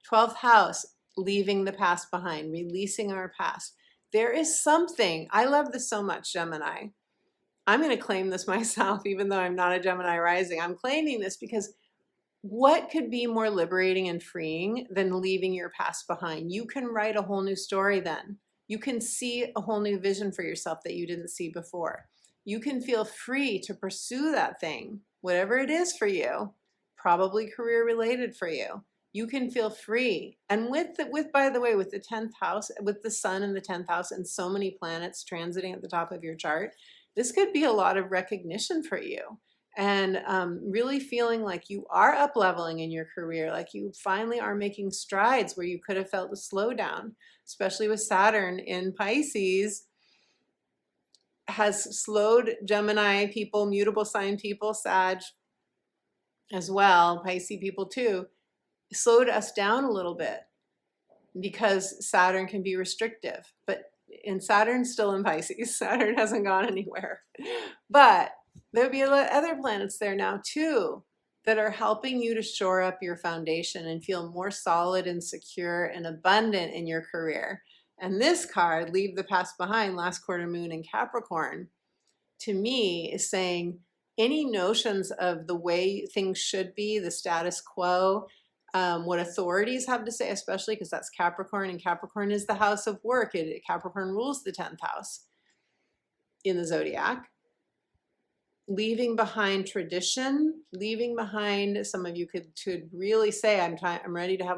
12th house, leaving the past behind, releasing our past. There is something, I love this so much, Gemini. I'm going to claim this myself, even though I'm not a Gemini rising. I'm claiming this because what could be more liberating and freeing than leaving your past behind? You can write a whole new story then. You can see a whole new vision for yourself that you didn't see before. You can feel free to pursue that thing, whatever it is for you, probably career related for you. You can feel free. And by the way, with the 10th house, with the sun in the 10th house and so many planets transiting at the top of your chart, this could be a lot of recognition for you. And really feeling like you are up leveling in your career, like you finally are making strides where you could have felt a slowdown, especially with Saturn in Pisces, has slowed Gemini people, mutable sign people, Sag as well, Pisces people too, slowed us down a little bit because Saturn can be restrictive. But Saturn's still in Pisces. Saturn hasn't gone anywhere. But there'll be other planets there now too that are helping you to shore up your foundation and feel more solid and secure and abundant in your career. And this card, leave the past behind, last quarter moon in Capricorn, to me is saying any notions of the way things should be, the status quo, what authorities have to say, especially because that's Capricorn, and Capricorn is the house of work. Capricorn rules the 10th house in the zodiac. Leaving behind tradition, leaving behind, some of you could really say, I'm ready to have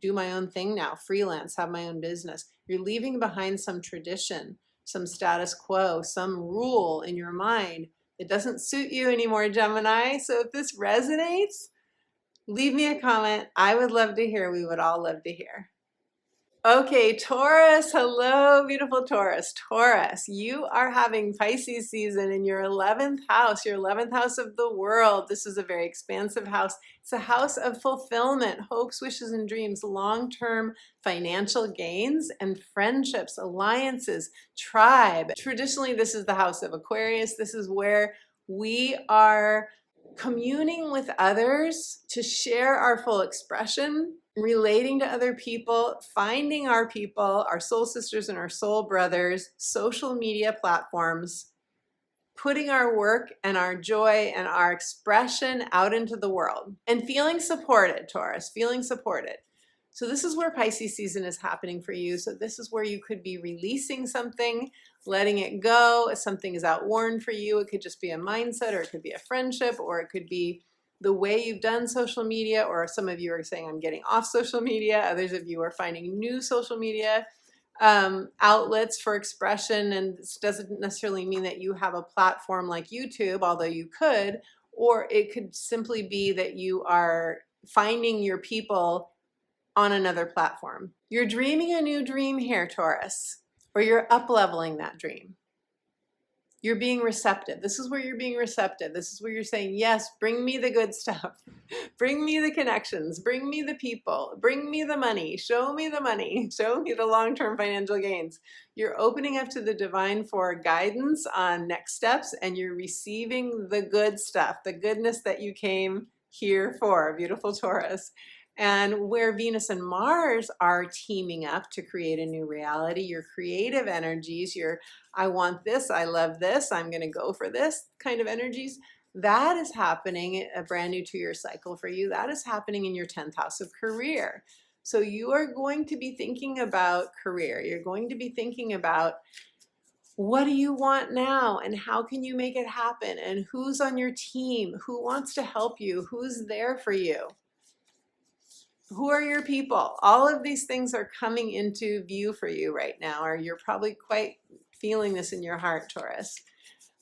do my own thing now, freelance, have my own business. You're leaving behind some tradition, some status quo, some rule in your mind that doesn't suit you anymore, Gemini. So if this resonates, leave me a comment. I would love to hear. We would all love to hear. Okay, Taurus, hello, beautiful Taurus. Taurus, you are having Pisces season in your 11th house of the world. This is a very expansive house. It's a house of fulfillment, hopes, wishes, and dreams, long-term financial gains, and friendships, alliances, tribe. Traditionally, this is the house of Aquarius. This is where we are communing with others to share our full expression, relating to other people, finding our people, our soul sisters and our soul brothers, social media platforms, putting our work and our joy and our expression out into the world, and feeling supported, Taurus, feeling supported. So this is where Pisces season is happening for you. So this is where you could be releasing something, letting it go. If something is outworn for you, it could just be a mindset, or it could be a friendship, or it could be the way you've done social media, or some of you are saying, I'm getting off social media. Others of you are finding new social media outlets for expression. And this doesn't necessarily mean that you have a platform like YouTube, although you could, or it could simply be that you are finding your people on another platform. You're dreaming a new dream here, Taurus, or you're up-leveling that dream. You're being receptive. This is where you're being receptive. This is where you're saying, yes, bring me the good stuff. Bring me the connections. Bring me the people. Bring me the money. Show me the money. Show me the long-term financial gains. You're opening up to the divine for guidance on next steps, and you're receiving the good stuff, the goodness that you came here for, beautiful Taurus. And where Venus and Mars are teaming up to create a new reality, your creative energies, your I want this, I love this, I'm going to go for this kind of energies, that is happening, a brand new 2-year cycle for you. That is happening in your 10th house of career. So you are going to be thinking about career. You're going to be thinking about what do you want now and how can you make it happen and who's on your team, who wants to help you, who's there for you. Who are your people? All of these things are coming into view for you right now, or you're probably quite feeling this in your heart, Taurus.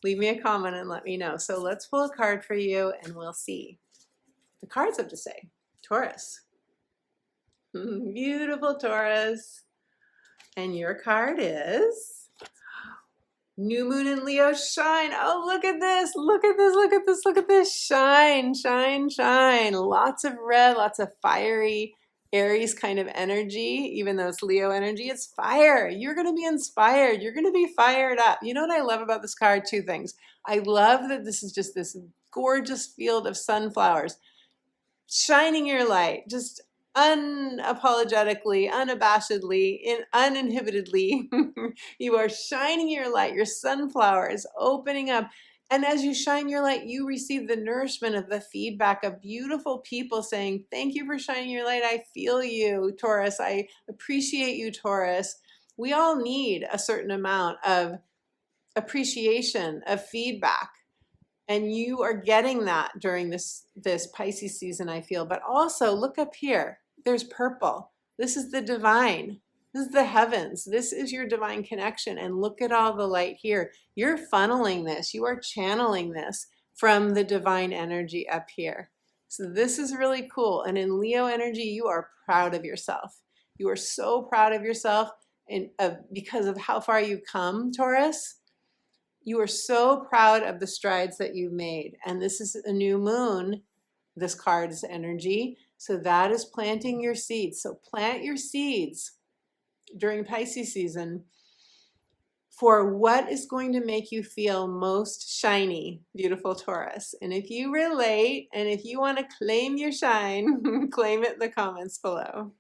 Leave me a comment and let me know. So let's pull a card for you and we'll see what the cards have to say. Taurus. Beautiful Taurus. And your card is New Moon in Leo, shine. Oh, look at this. Look at this. Look at this. Look at this. Shine, shine, shine. Lots of red, lots of fiery Aries kind of energy. Even though it's Leo energy, it's fire. You're going to be inspired. You're going to be fired up. You know what I love about this card? 2 things. I love that this is just this gorgeous field of sunflowers shining your light, just unapologetically, unabashedly, uninhibitedly. You are shining your light, your sunflower is opening up. And as you shine your light, you receive the nourishment of the feedback of beautiful people saying, thank you for shining your light. I feel you, Taurus. I appreciate you, Taurus. We all need a certain amount of appreciation, of feedback. And you are getting that during this Pisces season, I feel. But also, look up here. There's purple. This is the divine. This is the heavens. This is your divine connection. And look at all the light here. You're funneling this. You are channeling this from the divine energy up here. So this is really cool. And in Leo energy, you are proud of yourself. You are so proud of yourself and because of how far you've come, Taurus. You are so proud of the strides that you've made. And this is a new moon, this card's energy. So that is planting your seeds. So plant your seeds during Pisces season for what is going to make you feel most shiny, beautiful Taurus. And if you relate, and if you want to claim your shine, claim it in the comments below.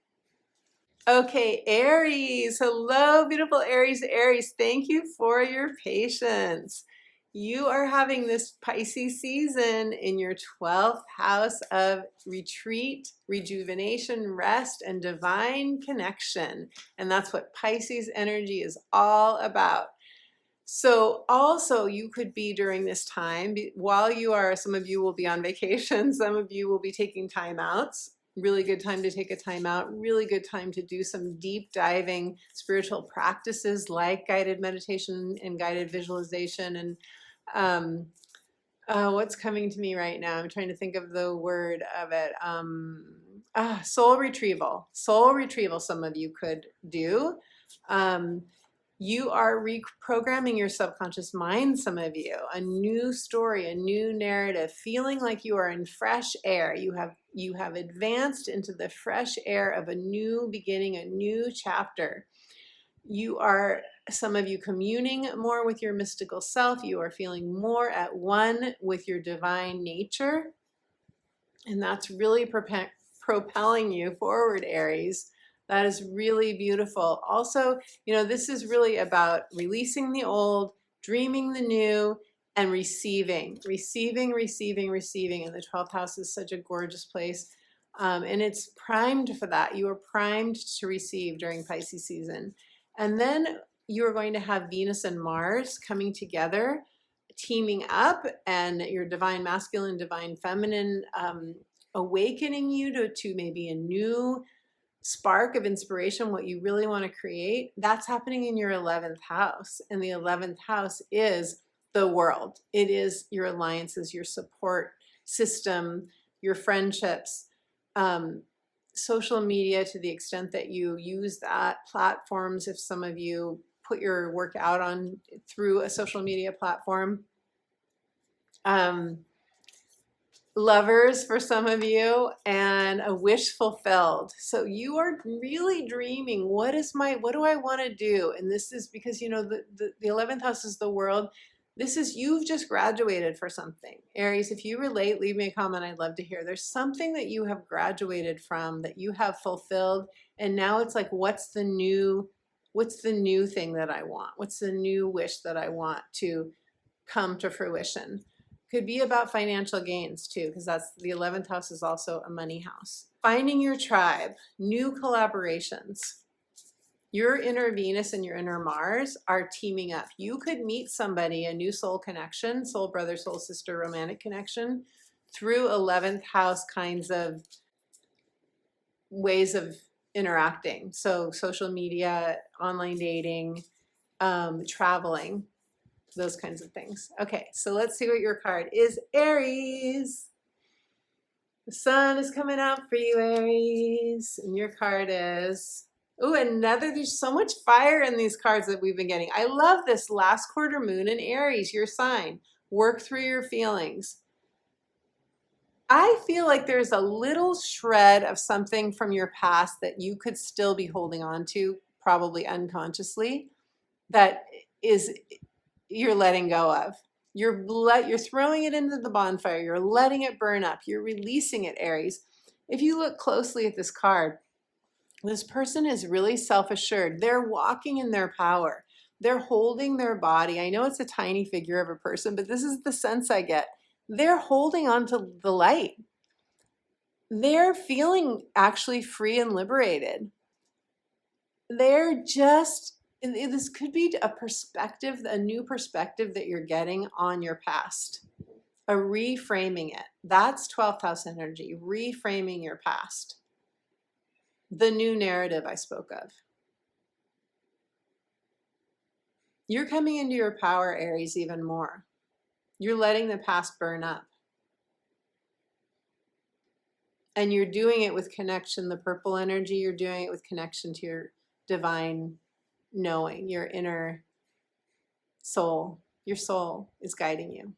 Okay, Aries. Hello, beautiful Aries. Aries, thank you for your patience. You are having this Pisces season in your 12th house of retreat, rejuvenation, rest, and divine connection. And that's what Pisces energy is all about. So also you could be during this time, while you are, some of you will be on vacation, some of you will be taking time outs. Really good time to take a time out, really good time to do some deep diving spiritual practices like guided meditation and guided visualization. And what's coming to me right now? I'm trying to think of the word of it. Soul retrieval. Soul retrieval some of you could do. You are reprogramming your subconscious mind, some of you, a new story, a new narrative, feeling like you are in fresh air. You have advanced into the fresh air of a new beginning, a new chapter. You are, some of you, communing more with your mystical self. You are feeling more at one with your divine nature. And that's really propelling you forward, Aries. That is really beautiful. Also, you know, this is really about releasing the old, dreaming the new, and receiving. And the 12th house is such a gorgeous place. And it's primed for that. You are primed to receive during Pisces season. And then you're going to have Venus and Mars coming together, teaming up, and your divine masculine, divine feminine, awakening you to maybe a new spark of inspiration, what you really want to create. That's happening in your 11th house. And the 11th house is the world. It is your alliances, your support system, your friendships, social media to the extent that you use that, platforms, if some of you put your work out on through a social media platform. Lovers for some of you, and a wish fulfilled. So you are really dreaming, what do I want to do? And this is because, you know, the 11th house is the world. This is, you've just graduated for something. Aries, if you relate, leave me a comment. I'd love to hear. There's something that you have graduated from, that you have fulfilled. And now it's like, what's the new thing that I want? What's the new wish that I want to come to fruition? Could be about financial gains too, because that's the 11th house is also a money house. Finding your tribe, new collaborations. Your inner Venus and your inner Mars are teaming up. You could meet somebody, a new soul connection, soul brother, soul sister, romantic connection, through 11th house kinds of ways of interacting. So social media, online dating, traveling, those kinds of things. Okay, so let's see what your card is, Aries. The sun is coming out for you, Aries. And your card is, oh, there's so much fire in these cards that we've been getting. I love this last quarter moon in Aries, your sign. Work through your feelings. I feel like there's a little shred of something from your past that you could still be holding on to, probably unconsciously, that is you're letting go of. You're throwing it into the bonfire. You're letting it burn up. You're releasing it, Aries. If you look closely at this card, this person is really self-assured. They're walking in their power. They're holding their body. I know it's a tiny figure of a person, but this is the sense I get. They're holding on to the light. They're feeling actually free and liberated. They're just, this could be a perspective, a new perspective that you're getting on your past, a reframing it. That's 12th house energy, reframing your past. The new narrative I spoke of. You're coming into your power, Aries, even more. You're letting the past burn up. And you're doing it with connection, the purple energy, you're doing it with connection to your divine knowing, your inner soul. Your soul is guiding you.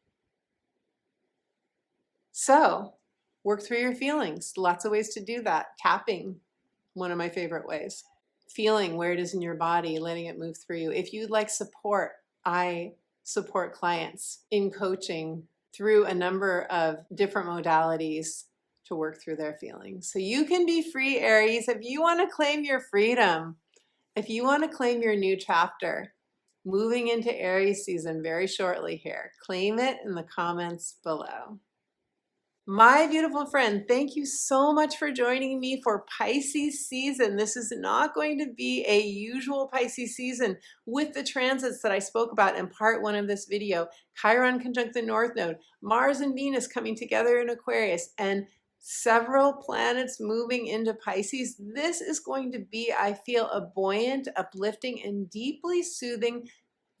So, work through your feelings. Lots of ways to do that. Tapping, one of my favorite ways. Feeling where it is in your body, letting it move through you. If you'd like support, I support clients in coaching through a number of different modalities to work through their feelings. So you can be free, Aries. If you want to claim your freedom, if you want to claim your new chapter, moving into Aries season very shortly here, claim it in the comments below. My beautiful friend, thank you so much for joining me for Pisces season. This is not going to be a usual Pisces season with the transits that I spoke about in part 1 of this video. Chiron conjunct the North Node, Mars and Venus coming together in Aquarius, and several planets moving into Pisces. This is going to be, I feel, a buoyant, uplifting, and deeply soothing,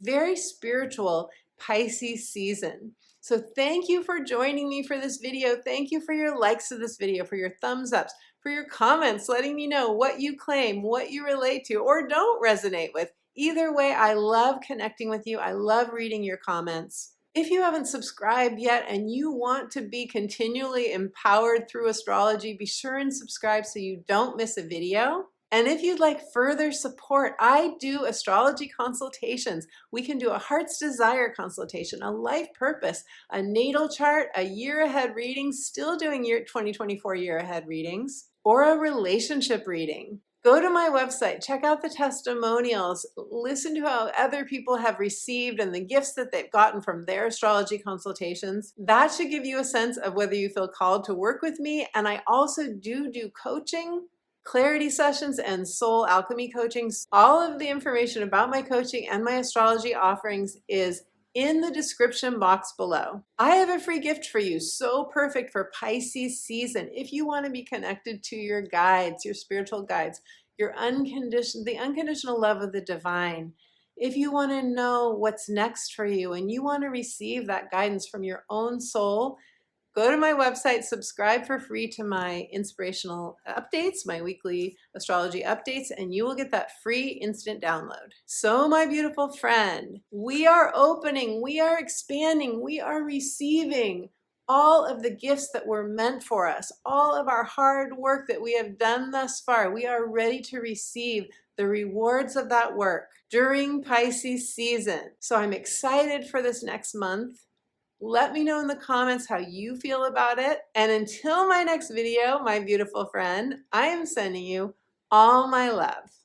very spiritual Pisces season. So thank you for joining me for this video. Thank you for your likes of this video, for your thumbs ups, for your comments, letting me know what you claim, what you relate to, or don't resonate with. Either way, I love connecting with you. I love reading your comments. If you haven't subscribed yet and you want to be continually empowered through astrology, be sure and subscribe so you don't miss a video. And if you'd like further support, I do astrology consultations. We can do a heart's desire consultation, a life purpose, a natal chart, a year ahead reading, still doing 2024 year ahead readings, or a relationship reading. Go to my website, check out the testimonials, listen to how other people have received and the gifts that they've gotten from their astrology consultations. That should give you a sense of whether you feel called to work with me. And I also do coaching, clarity sessions, and soul alchemy coaching. All of the information about my coaching and my astrology offerings is in the description box below. I have a free gift for you, so perfect for Pisces season. If you want to be connected to your guides, your spiritual guides, the unconditional love of the divine, if you want to know what's next for you and you want to receive that guidance from your own soul, go to my website, subscribe for free to my inspirational updates, my weekly astrology updates, and you will get that free instant download. So my beautiful friend, we are opening, we are expanding, we are receiving all of the gifts that were meant for us, all of our hard work that we have done thus far. We are ready to receive the rewards of that work during Pisces season. So I'm excited for this next month. Let me know in the comments how you feel about it. And until my next video, my beautiful friend, I am sending you all my love.